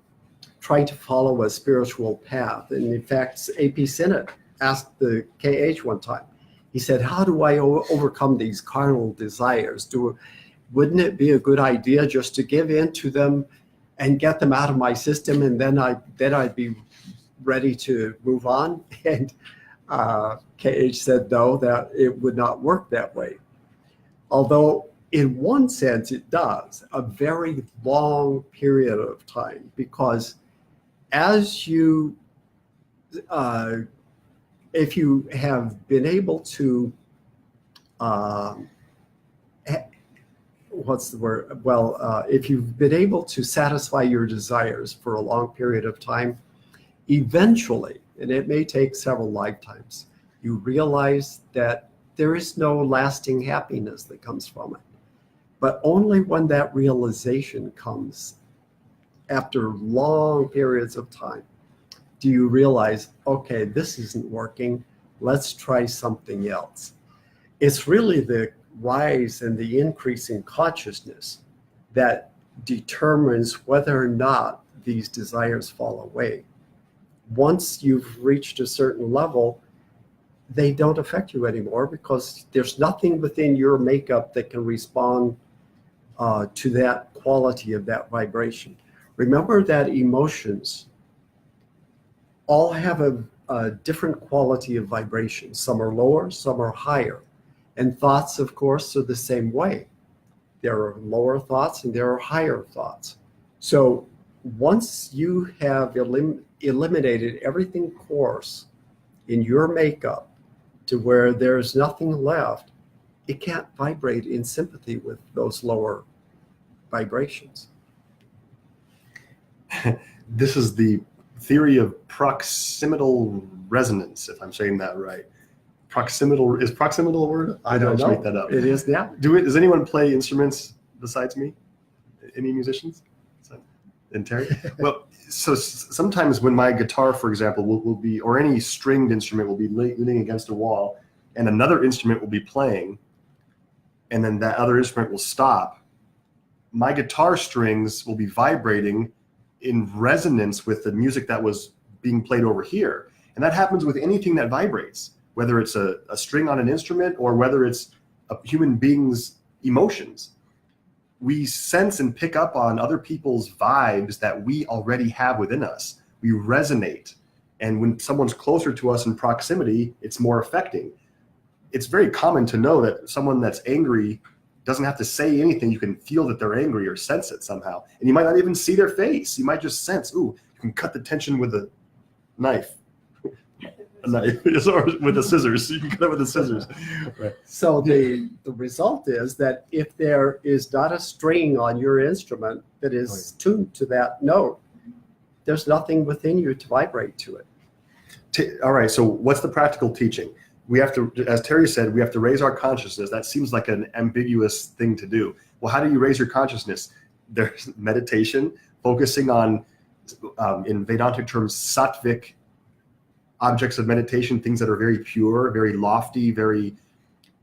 trying to follow a spiritual path, and in fact, A.P. Sinnott asked the KH one time, he said, how do I overcome these carnal desires? Wouldn't it be a good idea just to give in to them and get them out of my system, and then I'd be ready to move on? And KH said, no, that it would not work that way. Although in one sense it does, a very long period of time, because as you, if you have been able to, what's the word? Well, if you've been able to satisfy your desires for a long period of time, eventually, and it may take several lifetimes, you realize that there is no lasting happiness that comes from it. But only when that realization comes after long periods of time do you realize, okay, this isn't working, let's try something else. It's really the rise and the increase in consciousness that determines whether or not these desires fall away. Once you've reached a certain level, they don't affect you anymore because there's nothing within your makeup that can respond to that quality of that vibration. Remember that emotions all have a different quality of vibration. Some are lower, some are higher. And thoughts, of course, are the same way. There are lower thoughts and there are higher thoughts. So once you have eliminated everything coarse in your makeup to where there's nothing left, it can't vibrate in sympathy with those lower vibrations. This is the theory of proximal resonance, if I'm saying that right. Is proximal a word? I don't just know. make that up. It is now. Does anyone play instruments besides me? Any musicians? And Terry? Well, so sometimes when my guitar, for example, will be, or any stringed instrument will be leaning against a wall, and another instrument will be playing, and then that other instrument will stop, my guitar strings will be vibrating in resonance with the music that was being played over here. And that happens with anything that vibrates, whether it's a string on an instrument or whether it's a human being's emotions. We sense and pick up on other people's vibes that we already have within us. We resonate. And when someone's closer to us in proximity, it's more affecting. It's very common to know that someone that's angry doesn't have to say anything. You can feel that they're angry or sense it somehow. And you might not even see their face. You might just sense, ooh, you can cut the tension with a knife. A knife, or with the scissors. You can cut it with the scissors. Right. So the result is that if there is not a string on your instrument that is tuned to that note, there's nothing within you to vibrate to it. All right, so what's the practical teaching? We have to, as Terry said, we have to raise our consciousness. That seems like an ambiguous thing to do. Well, how do you raise your consciousness? There's meditation, focusing on, in Vedantic terms, sattvic objects of meditation, things that are very pure, very lofty, very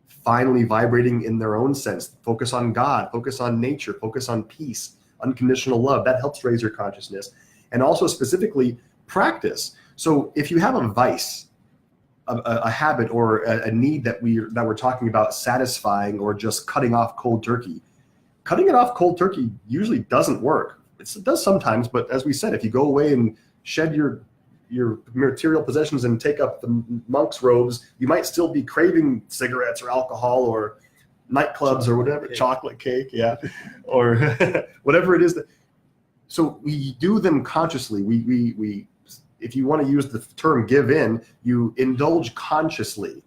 finely vibrating in their own sense. Focus on God, focus on nature, focus on peace, unconditional love. That helps raise your consciousness. And also specifically practice. So if you have a vice, a habit, or a need that we're talking about satisfying or just cutting off cold turkey, cutting it off cold turkey usually doesn't work. It does sometimes, but as we said, if you go away and shed your material possessions and take up the monk's robes, you might still be craving cigarettes or alcohol or nightclubs or whatever, chocolate cake, yeah, or whatever it is. So we do them consciously. We if you want to use the term give in, you indulge consciously,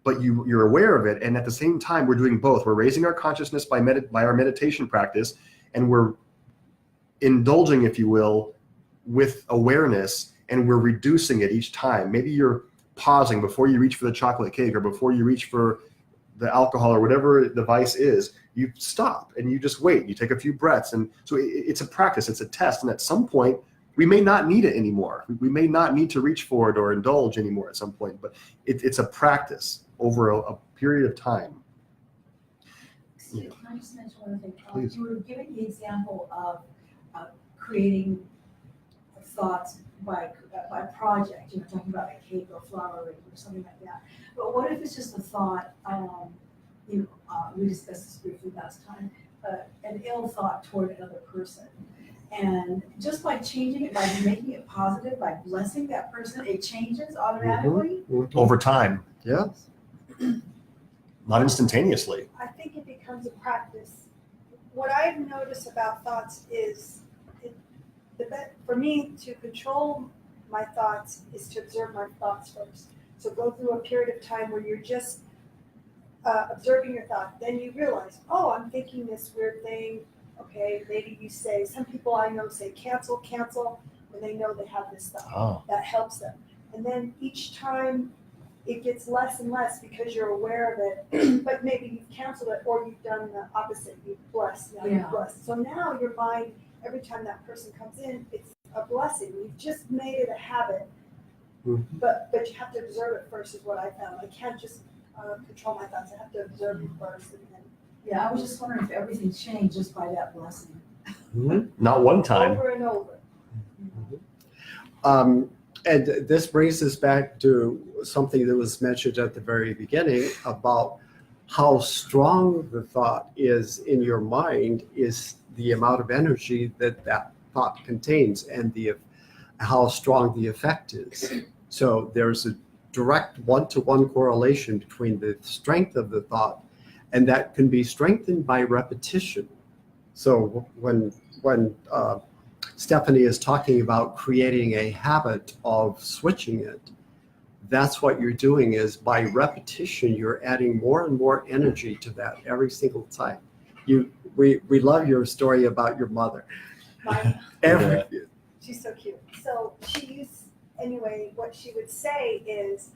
but you're aware of it. And at the same time, we're doing both. We're raising our consciousness by our meditation practice, and we're indulging, if you will, with awareness, and we're reducing it each time. Maybe you're pausing before you reach for the chocolate cake or before you reach for the alcohol or whatever the vice is. You stop and you just wait. You take a few breaths. And so it's a practice, it's a test. And at some point, we may not need it anymore. We may not need to reach for it or indulge anymore at some point, but it's a practice over a period of time. Excuse me, can I just mention one thing? Please. You were giving the example of creating thoughts by project, talking about a cake or flowering or something like that. But what if it's just a thought, we discussed this briefly last time, an ill thought toward another person. And just by changing it, by making it positive, by blessing that person, it changes automatically. Over time, Yeah. not instantaneously. I think it becomes a practice. What I've noticed about thoughts is, for me to control my thoughts is to observe my thoughts first. So go through a period of time where you're just observing your thought. Then you realize, oh, I'm thinking this weird thing. Okay, maybe you say, some people I know say cancel, when they know they have this thought. Oh. That helps them. And then each time it gets less and less because you're aware of it, but maybe you've canceled it or you've done the opposite, you've blessed, now you've blessed. So now your mind, every time that person comes in, it's a blessing. You've just made it a habit, but you have to observe it first is what I found. I can't just control my thoughts. I have to observe them first. And then Yeah, I was just wondering if everything changed just by that blessing. Not one time. over and over. And this brings us back to something that was mentioned at the very beginning about how strong the thought is in your mind is the amount of energy that thought contains and how strong the effect is. So there's a direct one-to-one correlation between the strength of the thought And that can be strengthened by repetition. So when Stephanie is talking about creating a habit of switching it, that's what you're doing is by repetition, you're adding more and more energy to that every single time. We love your story about your mother. My, she's so cute. So anyway, what she would say is,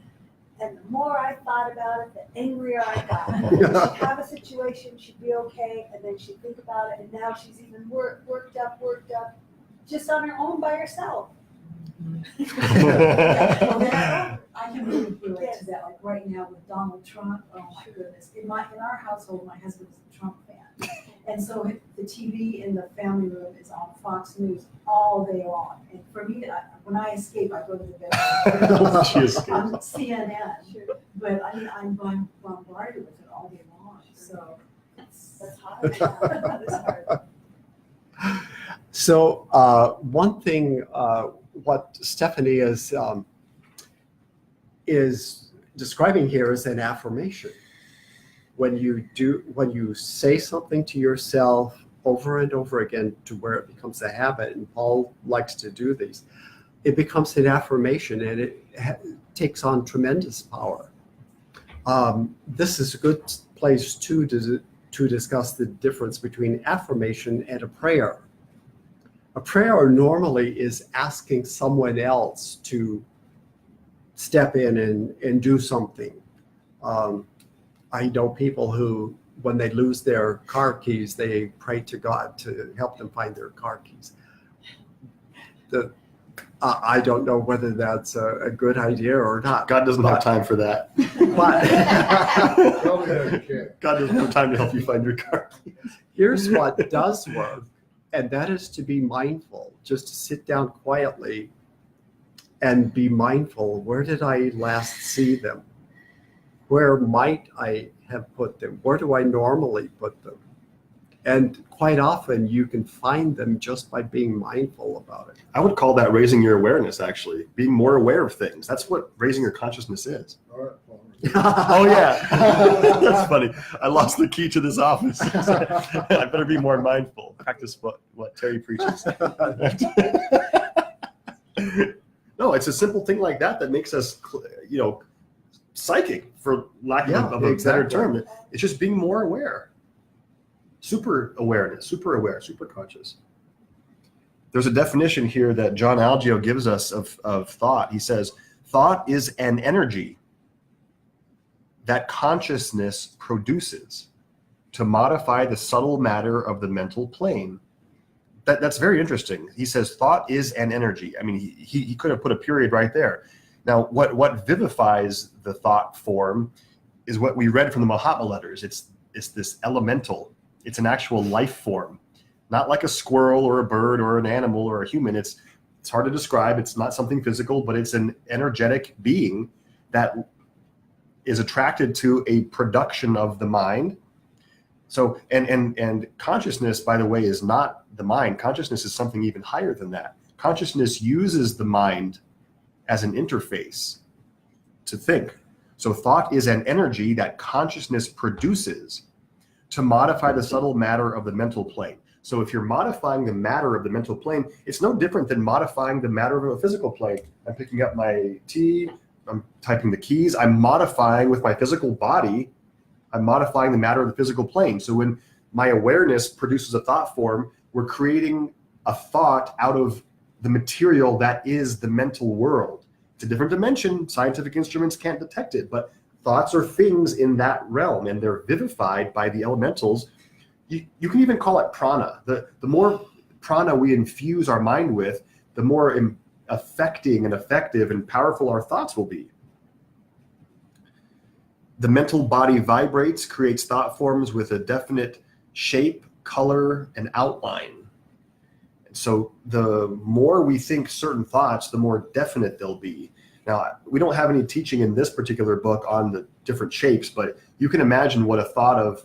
and the more I thought about it, the angrier I got. She'd have a situation, she'd be okay, and then she'd think about it, and now she's even worked up, just on her own by herself. Well, I can really relate to that. Like right now with Donald Trump, oh my goodness. In our household, my husband's a Trump fan. And so the TV in the family room is on Fox News all day long. And for me, when I escape, I go to the bed. She escapes. On CNN. But I'm bombarded with it all day long. So That's hard. That's hard. So one thing, what Stephanie is describing here is an affirmation. When you say something to yourself over and over again to where it becomes a habit, and Paul likes to do these, it becomes an affirmation and it takes on tremendous power. This is a good place too to discuss the difference between affirmation and a prayer. A prayer normally is asking someone else to step in and do something. I know people who, when they lose their car keys, they pray to God to help them find their car keys. I don't know whether that's a good idea or not. God doesn't have time for that. But Probably doesn't care. God doesn't have time to help you find your car. here's what does work, and that is to be mindful, just to sit down quietly and be mindful. Where did I last see them? Where might I have put them? Where do I normally put them? And quite often you can find them just by being mindful about it. I would call that raising your awareness, actually. Being more aware of things. That's what raising your consciousness is. All right, Paul. Oh, yeah. That's funny. I lost the key to this office. I better be more mindful. Practice what Terry preaches. No, it's a simple thing like that makes us, psychic, for lack of a better term. It's just being more aware. Super awareness, super aware, super conscious. There's a definition here that John Algeo gives us of thought. He says, thought is an energy that consciousness produces to modify the subtle matter of the mental plane. That's very interesting. He says thought is an energy. I mean, he could have put a period right there. Now, what vivifies the thought form is what we read from the Mahatma letters. It's this elemental. It's an actual life form, not like a squirrel or a bird or an animal or a human. It's hard to describe. It's not something physical, but it's an energetic being that is attracted to a production of the mind. So, and consciousness, by the way, is not the mind. Consciousness is something even higher than that. Consciousness uses the mind as an interface to think. So thought is an energy that consciousness produces to modify the subtle matter of the mental plane. So if you're modifying the matter of the mental plane, it's no different than modifying the matter of a physical plane. I'm picking up my tea, I'm typing the keys, I'm modifying with my physical body, I'm modifying the matter of the physical plane. So when my awareness produces a thought form, we're creating a thought out of the material that is the mental world. It's a different dimension. Scientific instruments can't detect it, but thoughts are things in that realm, and they're vivified by the elementals. You can even call it prana. The more prana we infuse our mind with, the more affecting and effective and powerful our thoughts will be. The mental body vibrates, creates thought forms with a definite shape, color, and outline. So the more we think certain thoughts, the more definite they'll be. Now, we don't have any teaching in this particular book on the different shapes, but you can imagine what a thought of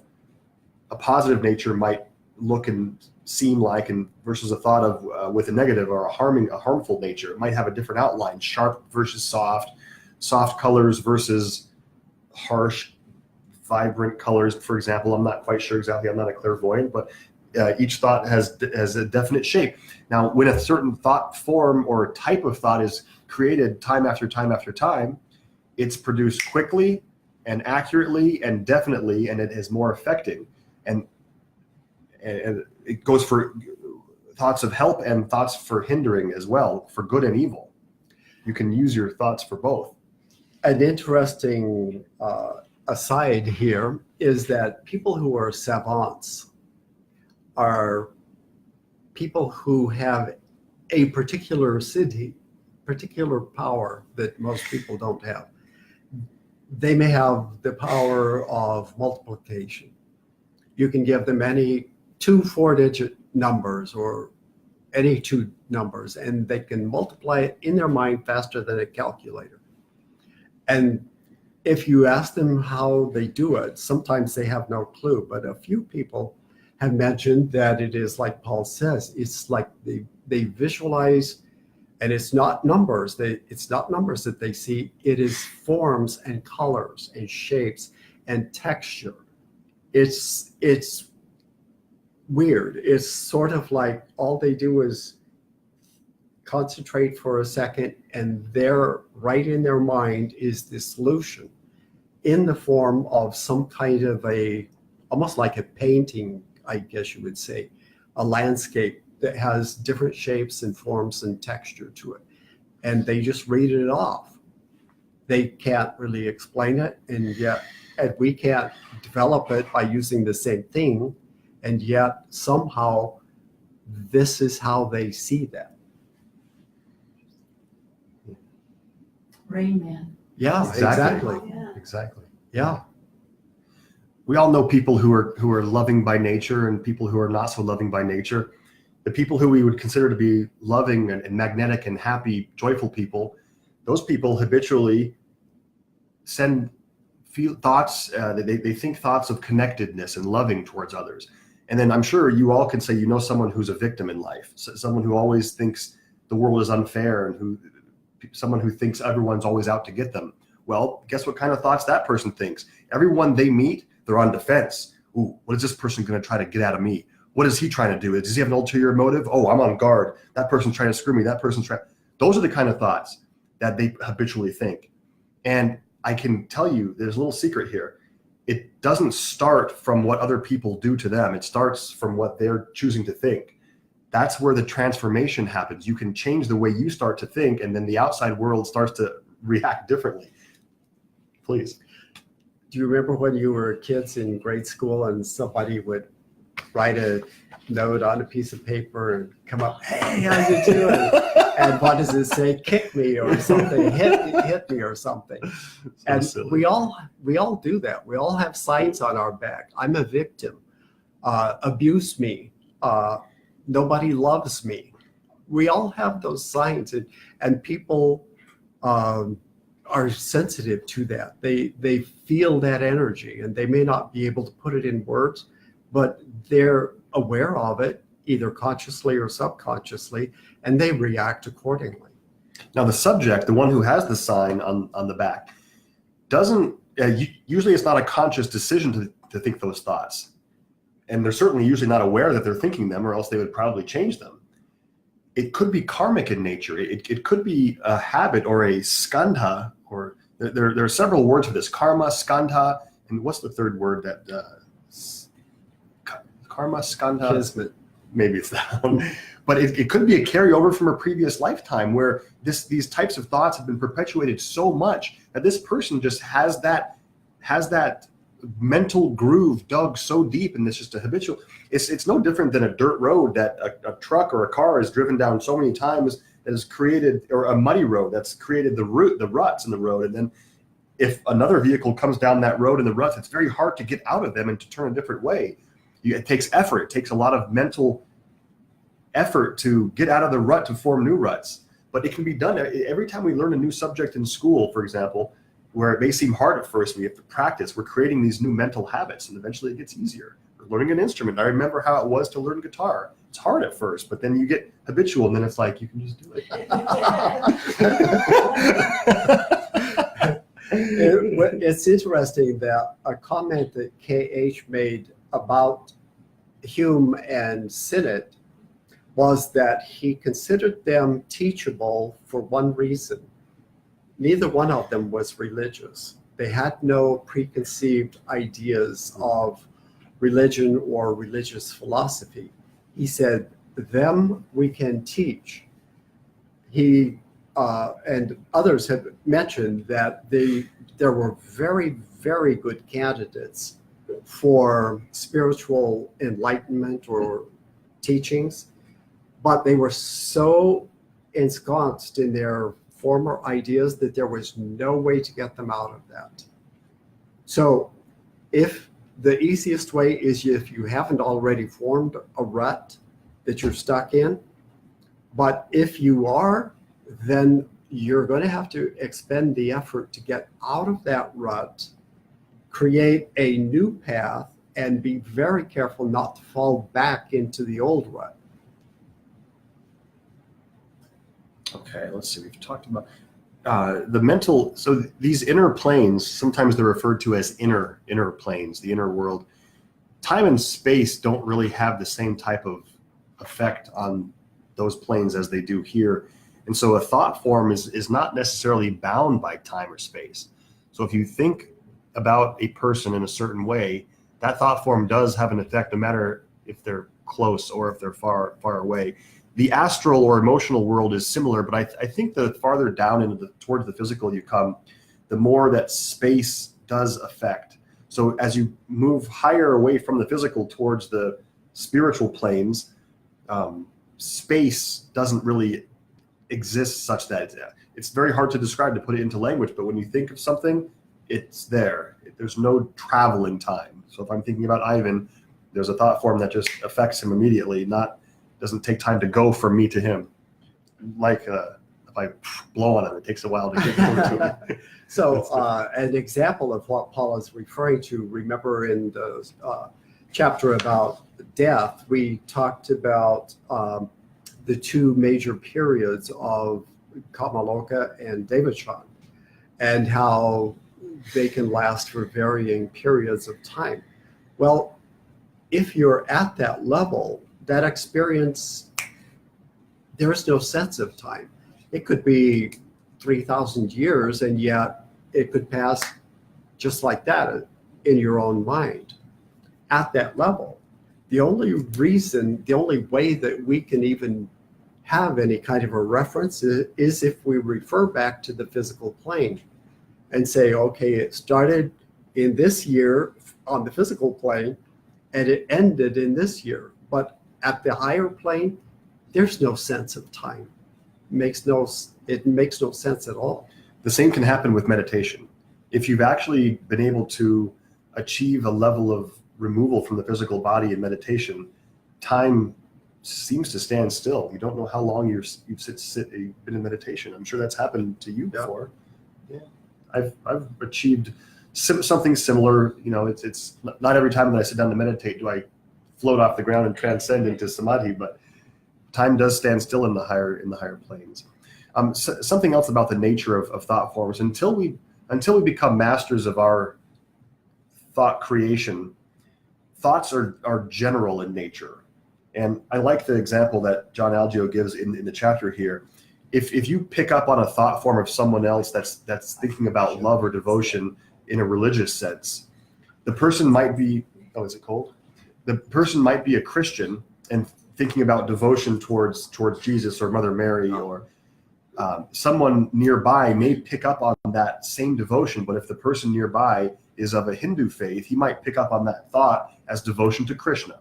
a positive nature might look and seem like, and versus a thought of with a negative or a harmful nature. It might have a different outline, sharp versus soft colors versus harsh, vibrant colors, for example. I'm not quite sure exactly. I'm not a clairvoyant, but each thought has a definite shape. Now, when a certain thought form or type of thought is created time after time after time, it's produced quickly and accurately and definitely, and it is more affecting. And it goes for thoughts of help and thoughts for hindering as well, for good and evil. You can use your thoughts for both. An interesting aside here is that people who are savants are people who have a particular power that most people don't have. They may have the power of multiplication. You can give them any 2 4-digit numbers or any 2 numbers, and they can multiply it in their mind faster than a calculator. And if you ask them how they do it, sometimes they have no clue, but a few people have mentioned that it is like Paul says, it's like they visualize, and it's not numbers. It's not numbers that they see. It is forms and colors and shapes and texture. It's weird. It's sort of like all they do is concentrate for a second, and there, right in their mind, is the solution in the form of some kind of almost like a painting, I guess you would say, a landscape that has different shapes and forms and texture to it. And they just read it off. They can't really explain it, and we can't develop it by using the same thing, and yet somehow this is how they see that. Rain Man. Yeah, Exactly. exactly. Yeah. Exactly. Yeah. We all know people who are loving by nature and people who are not so loving by nature. The people who we would consider to be loving and magnetic and happy, joyful people, those people habitually send thoughts, they think thoughts of connectedness and loving towards others. And then I'm sure you all can say, you know, someone who's a victim in life, someone who always thinks the world is unfair, and someone who thinks everyone's always out to get them. Well, guess what kind of thoughts that person thinks? Everyone they meet, they're on defense. Ooh, what is this person going to try to get out of me? What is he trying to do? Does he have an ulterior motive? Oh, I'm on guard. That person's trying to screw me. That person's trying. Those are the kind of thoughts that they habitually think. And I can tell you, there's a little secret here. It doesn't start from what other people do to them. It starts from what they're choosing to think. That's where the transformation happens. You can change the way you start to think, and then the outside world starts to react differently. Please. Do you remember when you were kids in grade school and somebody would write a note on a piece of paper and come up, hey, how you doing? And what does it say? Kick me or something, hit me or something. And silly. we all do that. We all have signs on our back. I'm a victim. Abuse me. Nobody loves me. We all have those signs, and people are sensitive to that. They feel that energy, and they may not be able to put it in words, but they're aware of it, either consciously or subconsciously, and they react accordingly. Now, the subject, the one who has the sign on the back, doesn't, usually it's not a conscious decision to think those thoughts. And they're certainly usually not aware that they're thinking them, or else they would probably change them. It could be karmic in nature. It could be a habit or a skandha, or there are several words for this: karma, skandha, and what's the third word that karma, skandha? Kismet. Maybe it's that one. But it could be a carryover from a previous lifetime where these types of thoughts have been perpetuated so much that this person just has that mental groove dug so deep, and it's just a habitual. It's no different than a dirt road that a truck or a car has driven down so many times that has created, or a muddy road that's created the ruts in the road. And then if another vehicle comes down that road in the ruts, it's very hard to get out of them and to turn a different way. It takes effort. It takes a lot of mental effort to get out of the rut to form new ruts. But it can be done every time we learn a new subject in school, for example, where it may seem hard at first. We have to practice. We're creating these new mental habits, and eventually it gets easier. We're learning an instrument. I remember how it was to learn guitar. It's hard at first, but then you get habitual, and then it's like you can just do it. It's interesting that a comment that KH made about Hume and Sinnett was that he considered them teachable for one reason. Neither one of them was religious. They had no preconceived ideas of religion or religious philosophy. He said, them we can teach. He and others have mentioned that there were very, very good candidates for spiritual enlightenment or teachings, but they were so ensconced in their former ideas that there was no way to get them out of that. So if the easiest way is if you haven't already formed a rut that you're stuck in, but if you are, then you're going to have to expend the effort to get out of that rut, create a new path, and be very careful not to fall back into the old rut. Okay, let's see. We've talked about the mental. So these inner planes, sometimes they're referred to as inner planes, the inner world. Time and space don't really have the same type of effect on those planes as they do here. And so a thought form is not necessarily bound by time or space. So if you think about a person in a certain way, that thought form does have an effect, no matter if they're close or if they're far away. The astral or emotional world is similar, but I think the farther down into towards the physical you come, the more that space does affect. So as you move higher away from the physical towards the spiritual planes, space doesn't really exist such that it's very hard to describe, to put it into language, but when you think of something, it's there. There's no travel in time. So if I'm thinking about Ivan, there's a thought form that just affects him immediately, doesn't take time to go from me to him. Like if I blow on him, it takes a while to get to him. So an example of what Paul is referring to, remember in the chapter about death, we talked about the two major periods of Kamaloka and Devachan, and how they can last for varying periods of time. Well, if you're at that level, that experience, there is no sense of time. It could be 3,000 years, and yet it could pass just like that in your own mind. At that level, the only way that we can even have any kind of a reference is if we refer back to the physical plane and say, okay, it started in this year on the physical plane and it ended in this year. But at the higher plane, there's no sense of time. It makes no sense at all. The same can happen with meditation. If you've actually been able to achieve a level of removal from the physical body in meditation, time seems to stand still. You don't know how long you've been in meditation. I'm sure that's happened to you before. Yeah, I've achieved something similar. You know, it's not every time that I sit down to meditate do I float off the ground and transcend into samadhi, but time does stand still in the higher planes. Something else about the nature of thought forms. Until we become masters of our thought creation, thoughts are general in nature. And I like the example that John Algeo gives in the chapter here. If you pick up on a thought form of someone else that's thinking about love or devotion in a religious sense, the person might be, oh, is it cold? The person might be a Christian and thinking about devotion towards Jesus or Mother Mary, or someone nearby may pick up on that same devotion, but if the person nearby is of a Hindu faith, he might pick up on that thought as devotion to Krishna.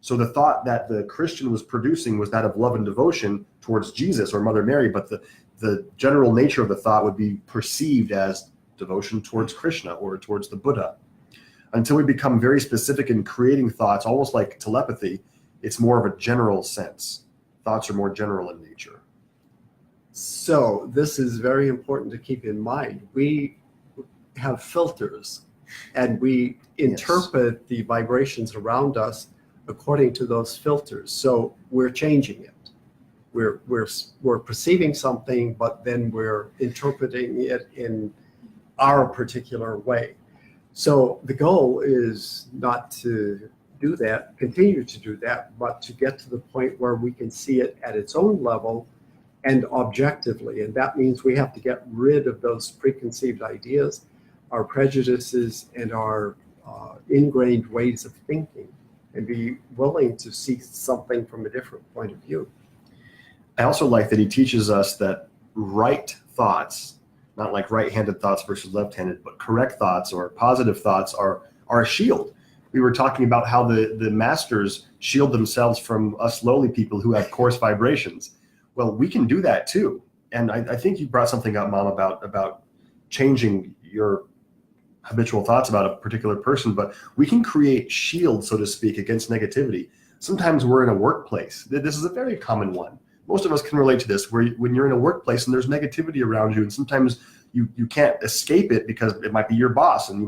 So the thought that the Christian was producing was that of love and devotion towards Jesus or Mother Mary, but the general nature of the thought would be perceived as devotion towards Krishna or towards the Buddha. Until we become very specific in creating thoughts, almost like telepathy, it's more of a general sense. Thoughts are more general in nature. So this is very important to keep in mind. We have filters, and we interpret the vibrations around us according to those filters. So we're changing it. We're perceiving something, but then we're interpreting it in our particular way. So the goal is not to do that, continue to do that, but to get to the point where we can see it at its own level and objectively. And that means we have to get rid of those preconceived ideas, our prejudices, and our ingrained ways of thinking, and be willing to see something from a different point of view. I also like that he teaches us that right thoughts, not like right-handed thoughts versus left-handed, but correct thoughts or positive thoughts are a shield. We were talking about how the masters shield themselves from us lowly people who have coarse vibrations. Well, we can do that too. And I think you brought something up, Mom, about changing your habitual thoughts about a particular person, but we can create shields, so to speak, against negativity. Sometimes we're in a workplace. This is a very common one. Most of us can relate to this, where when you're in a workplace and there's negativity around you, and sometimes you can't escape it because it might be your boss, and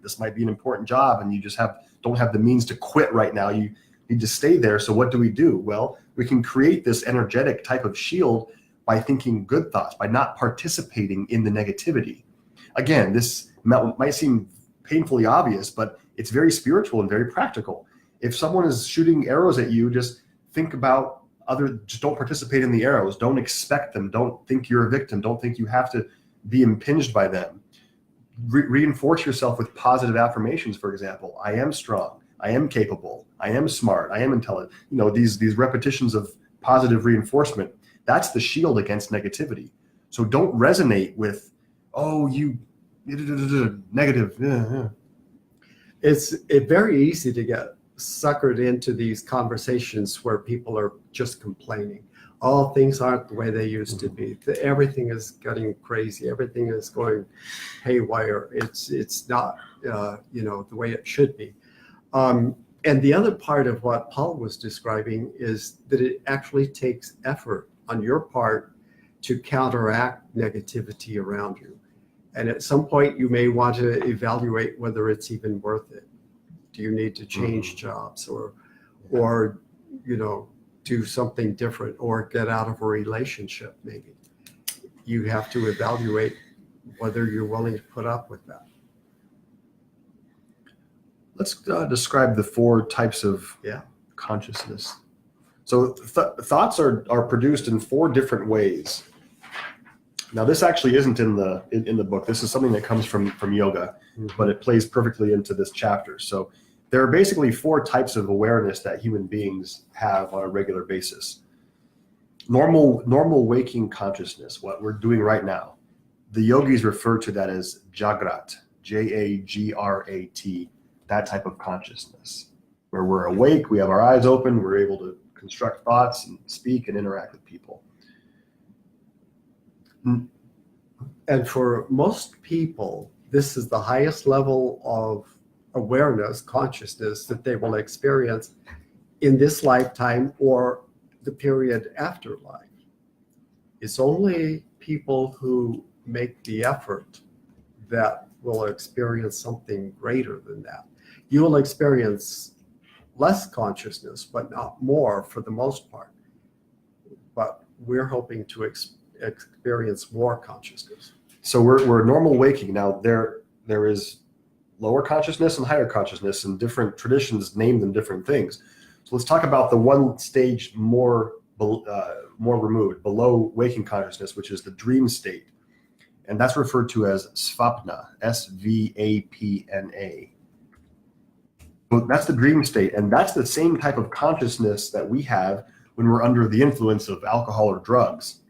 this might be an important job, and you just don't have the means to quit right now. You need to stay there. So what do? Well, we can create this energetic type of shield by thinking good thoughts, by not participating in the negativity. Again, this might seem painfully obvious, but it's very spiritual and very practical. If someone is shooting arrows at you, just think about just don't participate in the arrows. Don't expect them. Don't think you're a victim. Don't think you have to be impinged by them. Reinforce yourself with positive affirmations, for example. I am strong. I am capable. I am smart. I am intelligent. These repetitions of positive reinforcement, that's the shield against negativity. So don't resonate with, oh, you negative. It's very easy to get suckered into these conversations where people are just complaining. Oh, things aren't the way they used to be. Everything is getting crazy. Everything is going haywire. It's not the way it should be. And the other part of what Paul was describing is that it actually takes effort on your part to counteract negativity around you. And at some point, you may want to evaluate whether it's even worth it. Do you need to change jobs or do something different, or get out of a relationship maybe? You have to evaluate whether you're willing to put up with that. Let's describe the 4 types of consciousness. So thoughts are produced in 4 different ways. Now, this actually isn't in the book. This is something that comes from yoga, but it plays perfectly into this chapter. So there are basically 4 types of awareness that human beings have on a regular basis. Normal waking consciousness, what we're doing right now. The yogis refer to that as Jagrat, Jagrat, that type of consciousness, where we're awake, we have our eyes open, we're able to construct thoughts and speak and interact with people. And for most people, this is the highest level of awareness, consciousness that they will experience in this lifetime or the period after life. It's only people who make the effort that will experience something greater than that. You will experience less consciousness, but not more for the most part. But we're hoping to experience more consciousness. So we're normal waking. Now there is lower consciousness and higher consciousness, and different traditions name them different things. So let's talk about the one stage more removed, below waking consciousness, which is the dream state. And that's referred to as svapna, S-V-A-P-N-A. So that's the dream state, and that's the same type of consciousness that we have when we're under the influence of alcohol or drugs.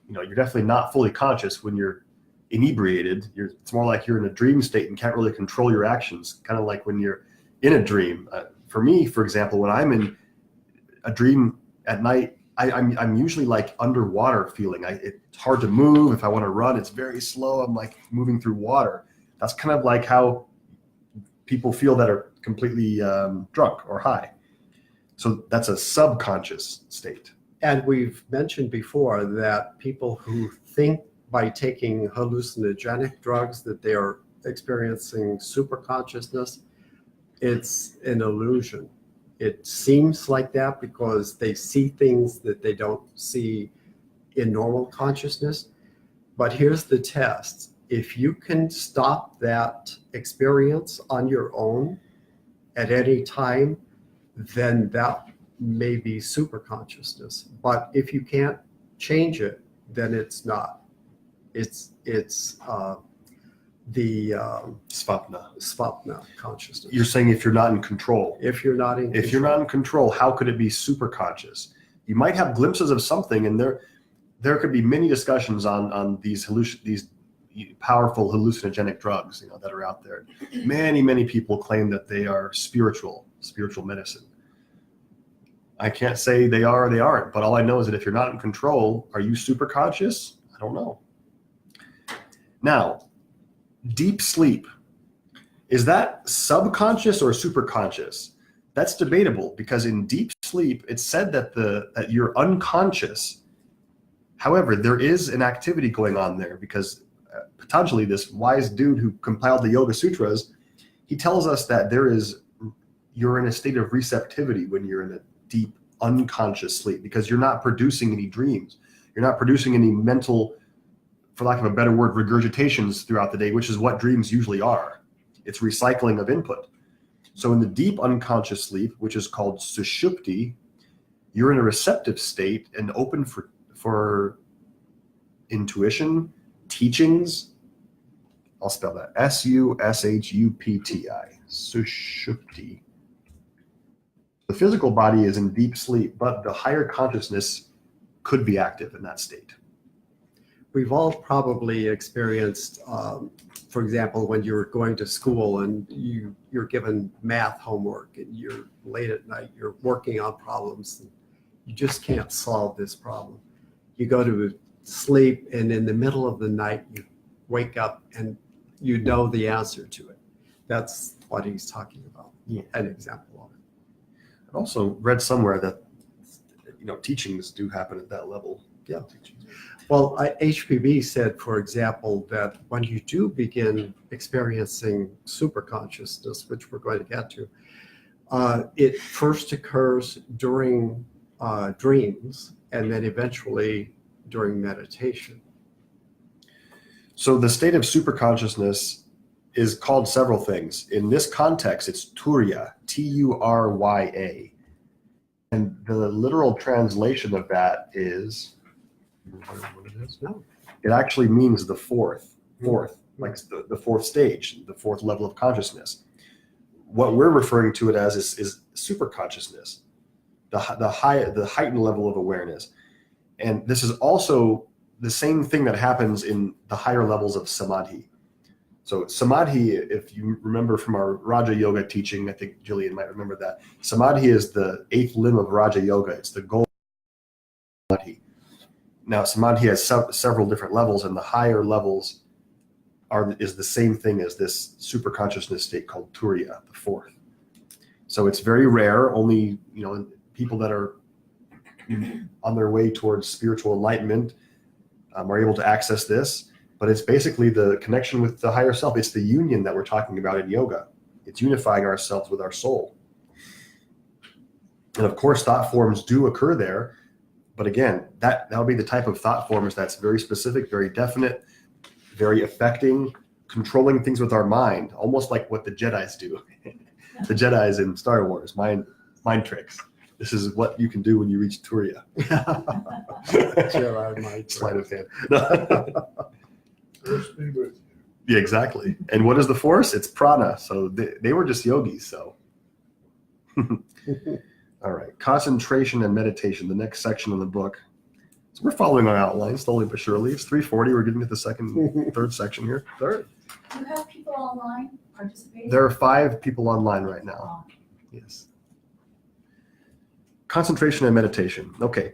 You're definitely not fully conscious when you're inebriated. It's more like you're in a dream state and can't really control your actions, kind of like when you're in a dream. For me, for example, when I'm in a dream at night, I'm usually like underwater feeling. It's hard to move. If I want to run, it's very slow. I'm like moving through water. That's kind of like how people feel that are completely drunk or high. So that's a subconscious state. And we've mentioned before that people who think by taking hallucinogenic drugs that they are experiencing super consciousness, it's an illusion. It seems like that because they see things that they don't see in normal consciousness. But here's the test. if you can stop that experience on your own at any time, then that may be super consciousness. But if you can't change it, then it's not. It's the Svapna. svapna consciousness. You're saying if you're not in control. If you're not in If you're not in control, how could it be super conscious? You might have glimpses of something, and there could be many discussions on these powerful hallucinogenic drugs, that are out there. Many people claim that they are spiritual medicine. I can't say they are or they aren't, but all I know is that if you're not in control, are you super conscious? I don't know. Now, deep sleep, is that subconscious or superconscious? That's debatable, because in deep sleep, it's said that you're unconscious. However, there is an activity going on there, because Patanjali, this wise dude who compiled the Yoga Sutras, he tells us that you're in a state of receptivity when you're in a deep unconscious sleep, because you're not producing any dreams. You're not producing any mental, for lack of a better word, regurgitations throughout the day, which is what dreams usually are. It's recycling of input. So in the deep unconscious sleep, which is called sushupti, you're in a receptive state and open for intuition, teachings. I'll spell that. Sushupti. Sushupti. The physical body is in deep sleep, but the higher consciousness could be active in that state. We've all probably experienced, for example, when you're going to school and you're given math homework and you're late at night, you're working on problems, and you just can't solve this problem. You go to sleep, and in the middle of the night, you wake up and you know the answer to it. That's what he's talking about. Yeah. An example of it. I've also read somewhere that teachings do happen at that level. Yeah. Well, HPB said, for example, that when you do begin experiencing superconsciousness, which we're going to get to, it first occurs during dreams and then eventually during meditation. So the state of superconsciousness is called several things. In this context, it's Turya, Turya. And the literal translation of that is, what it is? No. It actually means the fourth, like the fourth stage, the fourth level of consciousness. What we're referring to it as is super consciousness, the heightened level of awareness. And this is also the same thing that happens in the higher levels of samadhi. So samadhi, if you remember from our Raja Yoga teaching, I think Jillian might remember that, samadhi is the 8th limb of Raja Yoga. It's the goal of samadhi. Now, samadhi has several different levels, and the higher levels is the same thing as this super consciousness state called Turya, the fourth. So it's very rare. Only people that are on their way towards spiritual enlightenment are able to access this. But it's basically the connection with the higher self. It's the union that we're talking about in yoga. It's unifying ourselves with our soul. And of course, thought forms do occur there. But again, that'll be the type of thought forms that's very specific, very definite, very affecting, controlling things with our mind, almost like what the Jedis do. The Jedis in Star Wars, mind tricks. This is what you can do when you reach Turya. Sleight of hand. Force be with you. Yeah, exactly. And what is the force? It's prana. So they were just yogis. So, all right. Concentration and meditation, the next section in the book. So we're following our outline slowly but surely. It's 3:40. We're getting to the third section here. Third. Do you have people online participating? There are 5 people online right now. Yes. Concentration and meditation. Okay.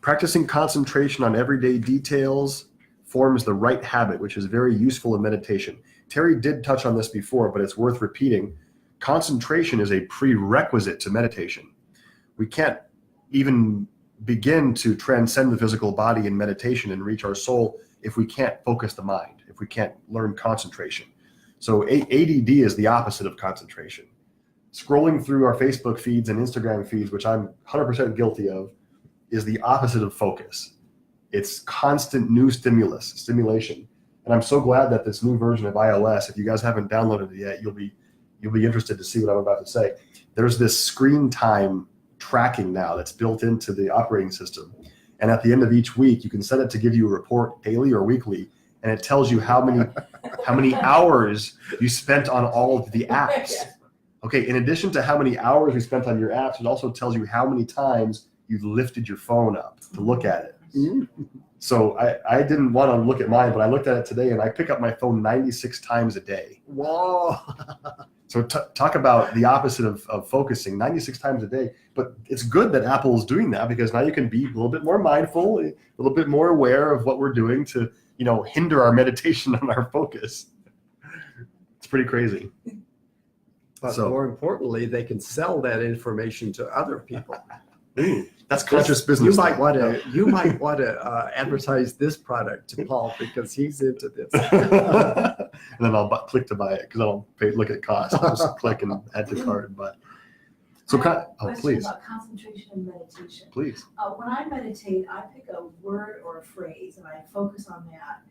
Practicing concentration on everyday details forms the right habit, which is very useful in meditation. Terry did touch on this before, but it's worth repeating. Concentration is a prerequisite to meditation. We can't even begin to transcend the physical body in meditation and reach our soul if we can't focus the mind, if we can't learn concentration. So ADD is the opposite of concentration. Scrolling through our Facebook feeds and Instagram feeds, which I'm 100% guilty of, is the opposite of focus. It's constant new stimulation. And I'm so glad that this new version of iOS, if you guys haven't downloaded it yet, you'll be interested to see what I'm about to say. There's this screen time tracking now that's built into the operating system. And at the end of each week, you can set it to give you a report daily or weekly, and it tells you how many hours you spent on all of the apps. Okay, in addition to how many hours you spent on your apps, it also tells you how many times you lifted your phone up to look at it. Mm-hmm. So I didn't want to look at mine, but I looked at it today, and I pick up my phone 96 times a day. Whoa. So talk about the opposite of focusing, 96 times a day. But it's good that Apple is doing that, because now you can be a little bit more mindful, a little bit more aware of what we're doing to, hinder our meditation and our focus. It's pretty crazy. But So- more importantly, they can sell that information to other people. That's conscious business. You might want to advertise this product to Paul because he's into this. And then I'll click to buy it because I don't look at cost. I'll just click and add to cart and buy. So, I have a question please, about concentration and meditation. please. When I meditate, I pick a word or a phrase and I focus on that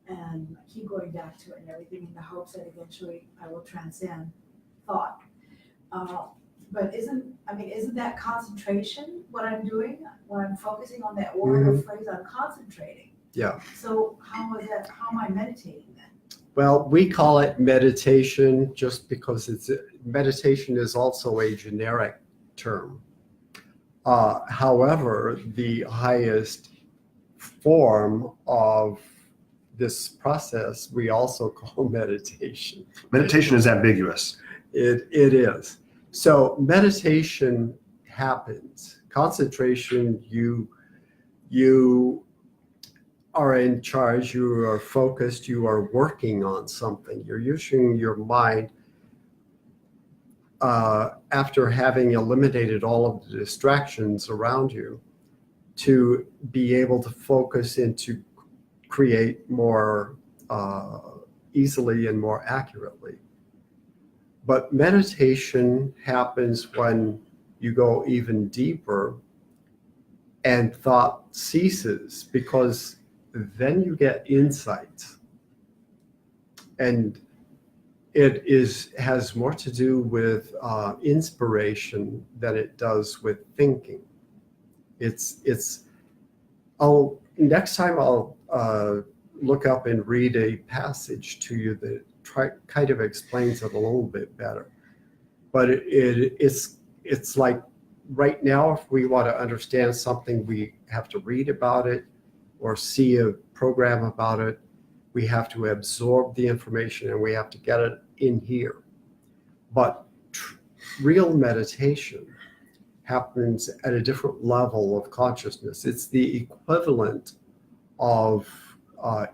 and I keep going back to it and everything in the hopes that eventually I will transcend thought. But isn't that concentration what I'm doing? When I'm focusing on that word or phrase, I'm concentrating. Yeah. So how am I meditating then? Well, we call it meditation just because meditation is also a generic term. However, the highest form of this process we also call meditation. Meditation is ambiguous. It is. So meditation happens. Concentration, you are in charge, you are focused, you are working on something. You're using your mind after having eliminated all of the distractions around you to be able to focus and to create more easily and more accurately. But meditation happens when you go even deeper and thought ceases, because then you get insights. And it has more to do with inspiration than it does with thinking. Next time I'll look up and read a passage to you that kind of explains it a little bit better. But it's like right now, if we want to understand something, we have to read about it or see a program about it. We have to absorb the information and we have to get it in here. But real meditation happens at a different level of consciousness. It's the equivalent of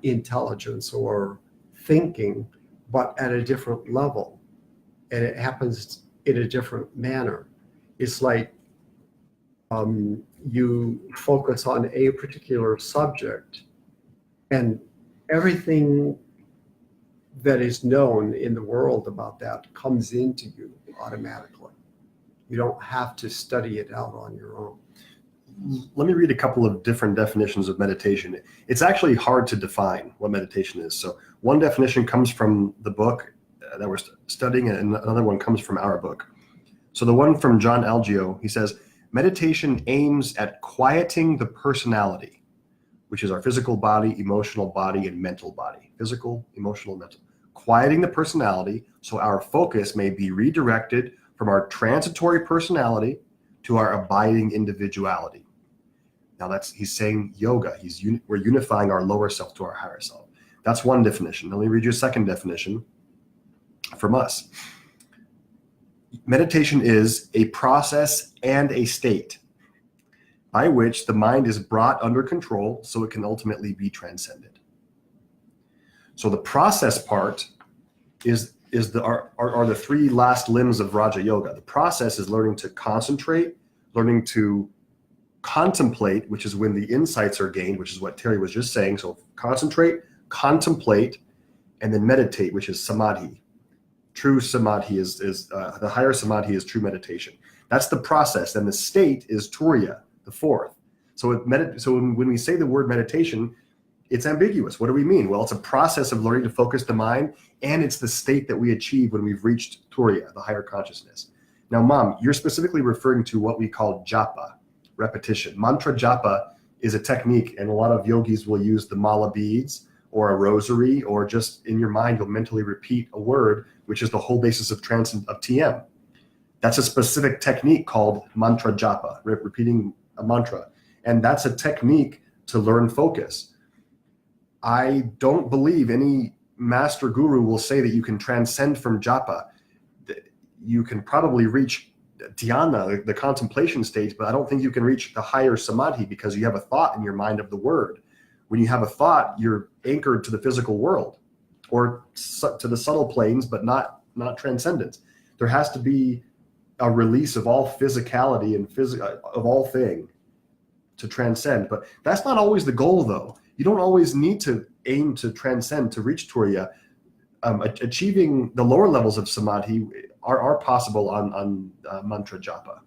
intelligence or thinking, but at a different level. And it happens in a different manner. It's like you focus on a particular subject and everything that is known in the world about that comes into you automatically. You don't have to study it out on your own. Let me read a couple of different definitions of meditation. It's actually hard to define what meditation is. So one definition comes from the book that we're studying, and another one comes from our book. So the one from John Algeo, he says, meditation aims at quieting the personality, which is our physical body, emotional body, and mental body. Physical, emotional, mental. Quieting the personality so our focus may be redirected from our transitory personality to our abiding individuality. Now he's saying yoga. We're unifying our lower self to our higher self. That's one definition. Let me read you a second definition from us. Meditation is a process and a state by which the mind is brought under control so it can ultimately be transcended. So the process part are the three last limbs of Raja Yoga. The process is learning to concentrate, learning to contemplate, which is when the insights are gained, which is what Terry was just saying. So concentrate, contemplate, and then meditate, which is samadhi. True samadhi is the higher samadhi is true meditation. That's the process. And the state is turiya, the fourth. So when we say the word meditation, it's ambiguous. What do we mean? Well, it's a process of learning to focus the mind, and it's the state that we achieve when we've reached Turiya, the higher consciousness. Now, Mom, you're specifically referring to what we call japa, repetition. Mantra japa is a technique, and a lot of yogis will use the mala beads or a rosary, or just in your mind, you'll mentally repeat a word, which is the whole basis of TM. That's a specific technique called mantra japa, repeating a mantra. And that's a technique to learn focus. I don't believe any master guru will say that you can transcend from japa. You can probably reach dhyana, the contemplation stage, but I don't think you can reach the higher samadhi because you have a thought in your mind of the word. When you have a thought, you're anchored to the physical world or to the subtle planes, but not transcendence. There has to be a release of all physicality and of all thing to transcend. But that's not always the goal, though. You don't always need to aim to transcend to reach Turiya. Achieving the lower levels of samadhi are possible on mantra japa.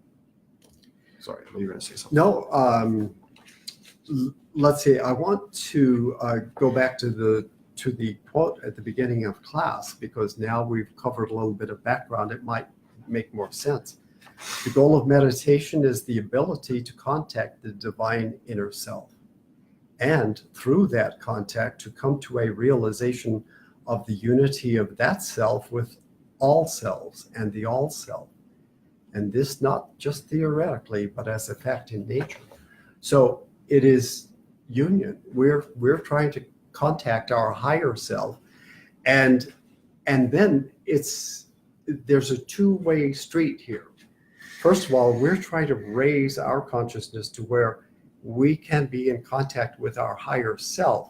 Sorry, you were going to say something. No, let's see. I want to go back to the quote at the beginning of class, because now we've covered a little bit of background. It might make more sense. The goal of meditation is the ability to contact the divine inner self, and through that contact to come to a realization of the unity of that self with all selves and the all self. And this not just theoretically, but as a fact in nature. So it is union. We're trying to contact our higher self, and then there's a two-way street here. First of all, we're trying to raise our consciousness to where we can be in contact with our higher self,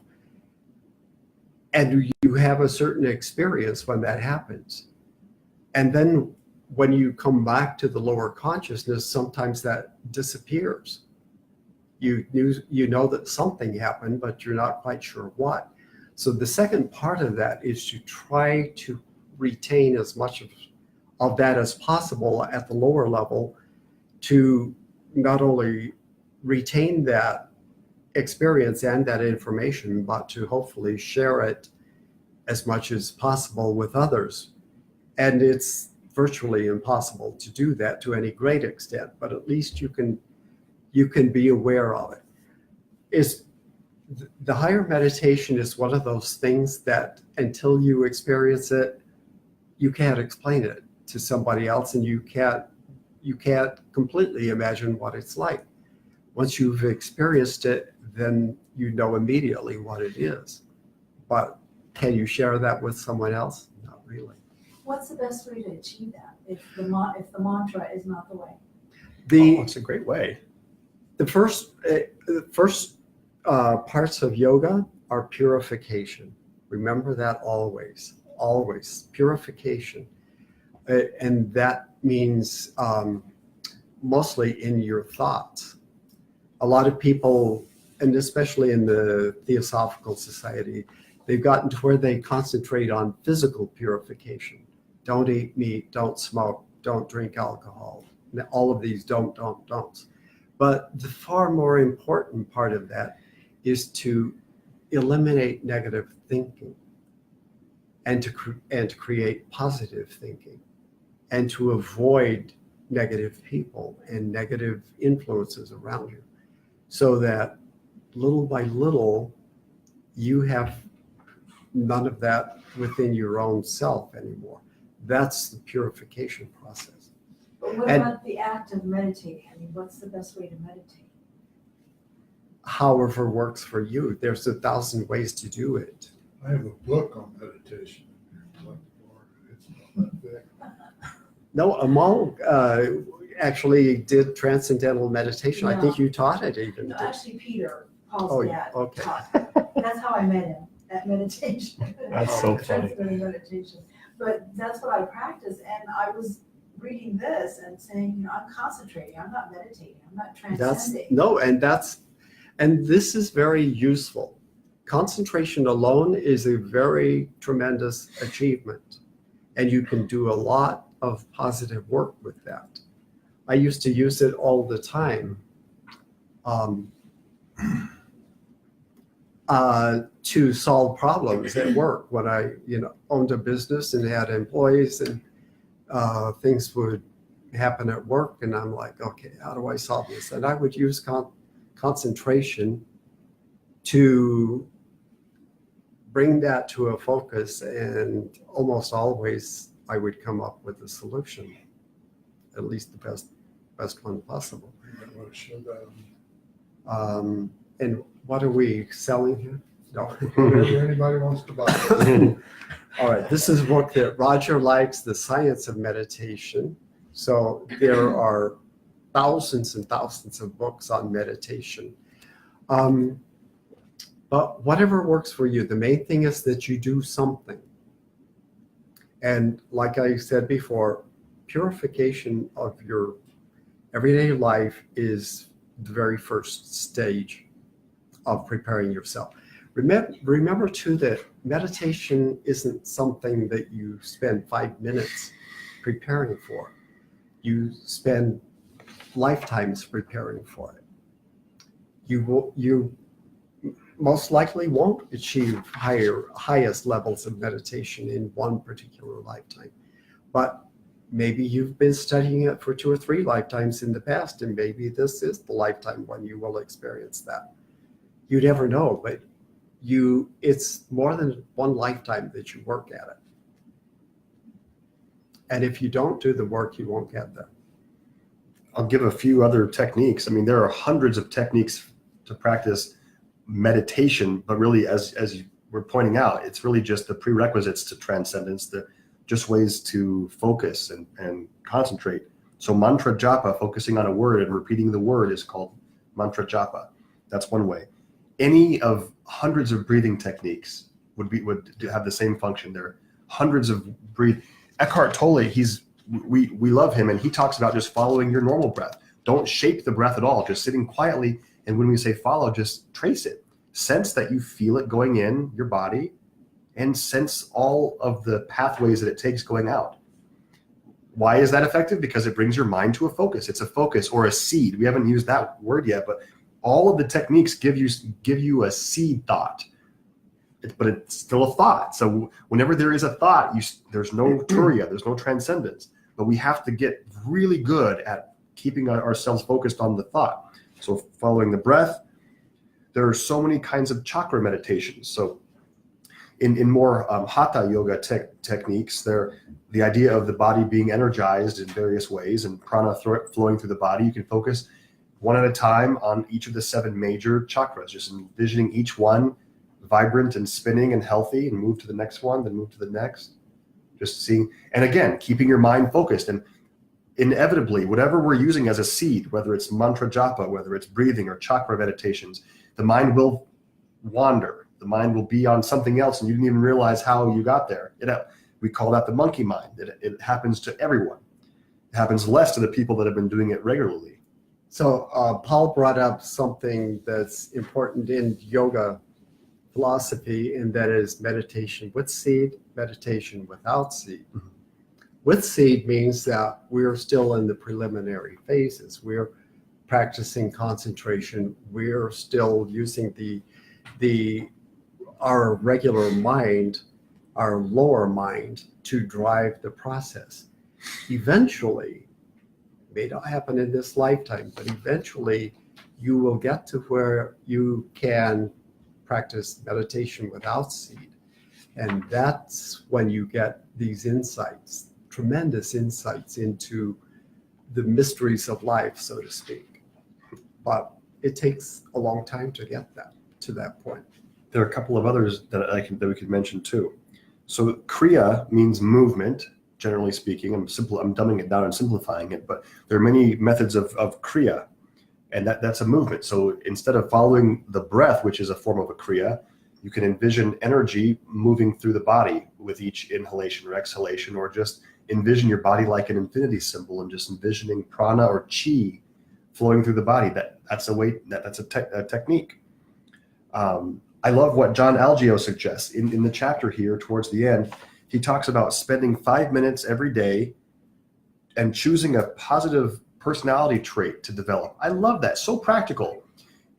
and you have a certain experience when that happens. And then when you come back to the lower consciousness, sometimes that disappears. You know that something happened, but you're not quite sure what. So the second part of that is to try to retain as much of that as possible at the lower level, to not only retain that experience and that information, but to hopefully share it as much as possible with others. And it's virtually impossible to do that to any great extent, but at least you can be aware of it. The higher meditation is one of those things that until you experience it, you can't explain it to somebody else, and you can't completely imagine what it's like. Once you've experienced it, then you know immediately what it is. But can you share that with someone else? Not really. What's the best way to achieve that if the mantra is not the way? It's a great way. The first parts of yoga are purification. Remember that always purification. And that means mostly in your thoughts. A lot of people, and especially in the Theosophical Society, they've gotten to where they concentrate on physical purification. Don't eat meat, don't smoke, don't drink alcohol. All of these don'ts. But the far more important part of that is to eliminate negative thinking, and to create positive thinking, and to avoid negative people and negative influences around you, so that little by little you have none of that within your own self anymore. That's the purification process. But what about the act of meditating? I mean, what's the best way to meditate? However works for you. There's 1,000 ways to do it. I have a book on meditation. It's not that thick. No, Amal actually did transcendental meditation. I think Yeah. you taught it even. No, didn't actually, Peter, Paul's Oh, dad, okay. taught. That's how I met him, at meditation. That's so funny. Transcendental meditation. But that's what I practice, and I was reading this and saying, I'm concentrating, I'm not meditating, I'm not transcending. And this is very useful. Concentration alone is a very tremendous achievement, and you can do a lot of positive work with that. I used to use it all the time. to solve problems at work. When I, owned a business and had employees, and things would happen at work, and I'm like, okay, how do I solve this? And I would use concentration to bring that to a focus, and almost always I would come up with a solution, at least the best one possible. You might want to show that. And what are we selling here? No. Whatever anybody wants to buy. All right, this is a book that Roger likes, The Science of Meditation. So there are thousands and thousands of books on meditation. But whatever works for you, the main thing is that you do something. And like I said before, purification of your everyday life is the very first stage of preparing yourself. Remember too that meditation isn't something that you spend 5 minutes preparing for. You spend lifetimes preparing for it. You most likely won't achieve highest levels of meditation in one particular lifetime, but maybe you've been studying it for 2 or 3 lifetimes in the past, and maybe this is the lifetime when you will experience that. You never know, but it's more than one lifetime that you work at it. And if you don't do the work, you won't get there. I'll give a few other techniques. I mean, there are hundreds of techniques to practice meditation, but really, as you were pointing out, it's really just the prerequisites to transcendence, just ways to focus and concentrate. So mantra japa, focusing on a word and repeating the word, is called mantra japa. That's one way. Any of hundreds of breathing techniques would have the same function. There are hundreds of Eckhart Tolle, we love him, and he talks about just following your normal breath. Don't shape the breath at all, just sitting quietly. And when we say follow, just trace it. Sense that you feel it going in your body, and sense all of the pathways that it takes going out. Why is that effective? Because it brings your mind to a focus. It's a focus or a seed. We haven't used that word yet, but all of the techniques give you a seed thought. But it's still a thought. So whenever there is a thought, there's no turiya, there's no transcendence. But we have to get really good at keeping ourselves focused on the thought. So following the breath, there are so many kinds of chakra meditations. So in more hatha yoga techniques, the idea of the body being energized in various ways and prana flowing through the body, you can focus one at a time on each of the 7 major chakras, just envisioning each one vibrant and spinning and healthy, and move to the next one, then move to the next. Just seeing, and again, keeping your mind focused. And inevitably, whatever we're using as a seed, whether it's mantra japa, whether it's breathing or chakra meditations, the mind will wander. The mind will be on something else, and you didn't even realize how you got there. We call that the monkey mind. It happens to everyone. It happens less to the people that have been doing it regularly. So Paul brought up something that's important in yoga philosophy, and that is meditation with seed, meditation without seed. Mm-hmm. With seed means that we're still in the preliminary phases. We're practicing concentration. We're still using our regular mind, our lower mind, to drive the process. Eventually, it may not happen in this lifetime, but eventually you will get to where you can practice meditation without seed. And that's when you get these insights, tremendous insights into the mysteries of life, so to speak. But it takes a long time to get to that point. There are a couple of others that we could mention too. So kriya means movement, generally speaking. I'm dumbing it down and simplifying it, but there are many methods of kriya, and that's a movement. So instead of following the breath, which is a form of a kriya, you can envision energy moving through the body with each inhalation or exhalation, or just envision your body like an infinity symbol and just envisioning prana or chi flowing through the body. That's a technique. I love what John Algeo suggests in the chapter here towards the end. He talks about spending 5 minutes every day and choosing a positive personality trait to develop. I love that. So practical.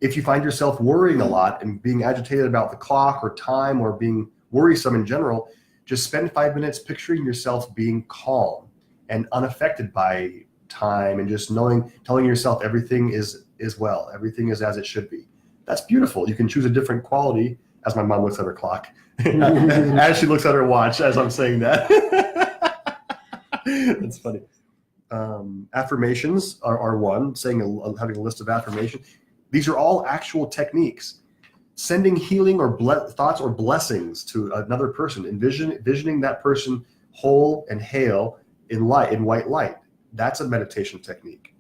If you find yourself worrying a lot and being agitated about the clock or time or being worrisome in general, just spend 5 minutes picturing yourself being calm and unaffected by time and just telling yourself everything is well, everything is as it should be. That's beautiful. You can choose a different quality, as my mom looks at her clock, as she looks at her watch as I'm saying that. That's funny. Affirmations are one, having a list of affirmations. These are all actual techniques. Sending healing or thoughts or blessings to another person, envisioning that person whole and hale in white light. That's a meditation technique.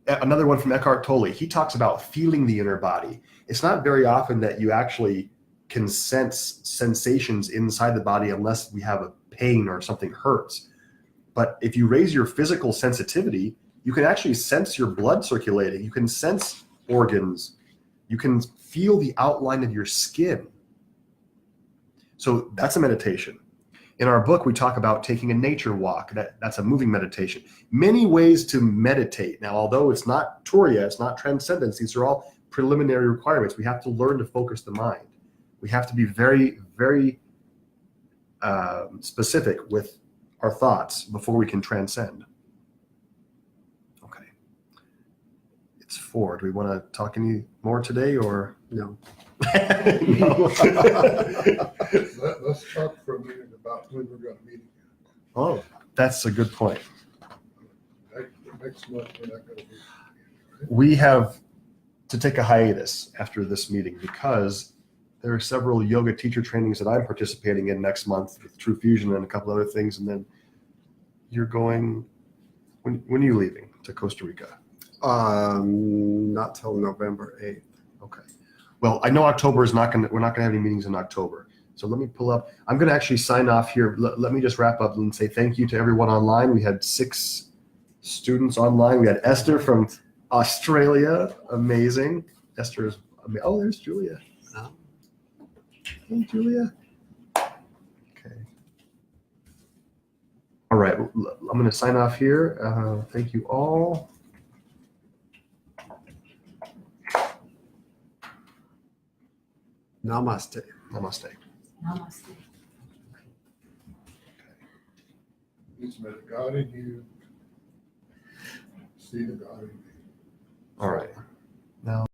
Another one from Eckhart Tolle. He talks about feeling the inner body. It's not very often that you actually can sense sensations inside the body unless we have a pain or something hurts. But if you raise your physical sensitivity, you can actually sense your blood circulating. You can sense organs. You can feel the outline of your skin. So that's a meditation. In our book, we talk about taking a nature walk. That's a moving meditation. Many ways to meditate. Now, although it's not Turiya, it's not transcendence, these are all preliminary requirements. We have to learn to focus the mind. We have to be very, very specific with our thoughts before we can transcend. Okay. It's 4. Do we want to talk any more today or? No. No. Let's talk for a minute about when we're going to meet again. Oh, that's a good point. Next month, we're not going to meet again. Right? We have to take a hiatus after this meeting because there are several yoga teacher trainings that I'm participating in next month with True Fusion and a couple other things. And then you're going, when are you leaving to Costa Rica? Not till November 8th. Okay. Well, I know October is we're not going to have any meetings in October. So let me pull up. I'm going to actually sign off here. Let me just wrap up and say thank you to everyone online. We had 6 students online. We had Esther from Australia. Amazing. Esther is amazing. Oh, there's Julia. Hey, Julia. Okay. All right. I'm going to sign off here. Thank you all. Namaste. Namaste. Namaste. Please met a God in you. See the God in me. All right. Now.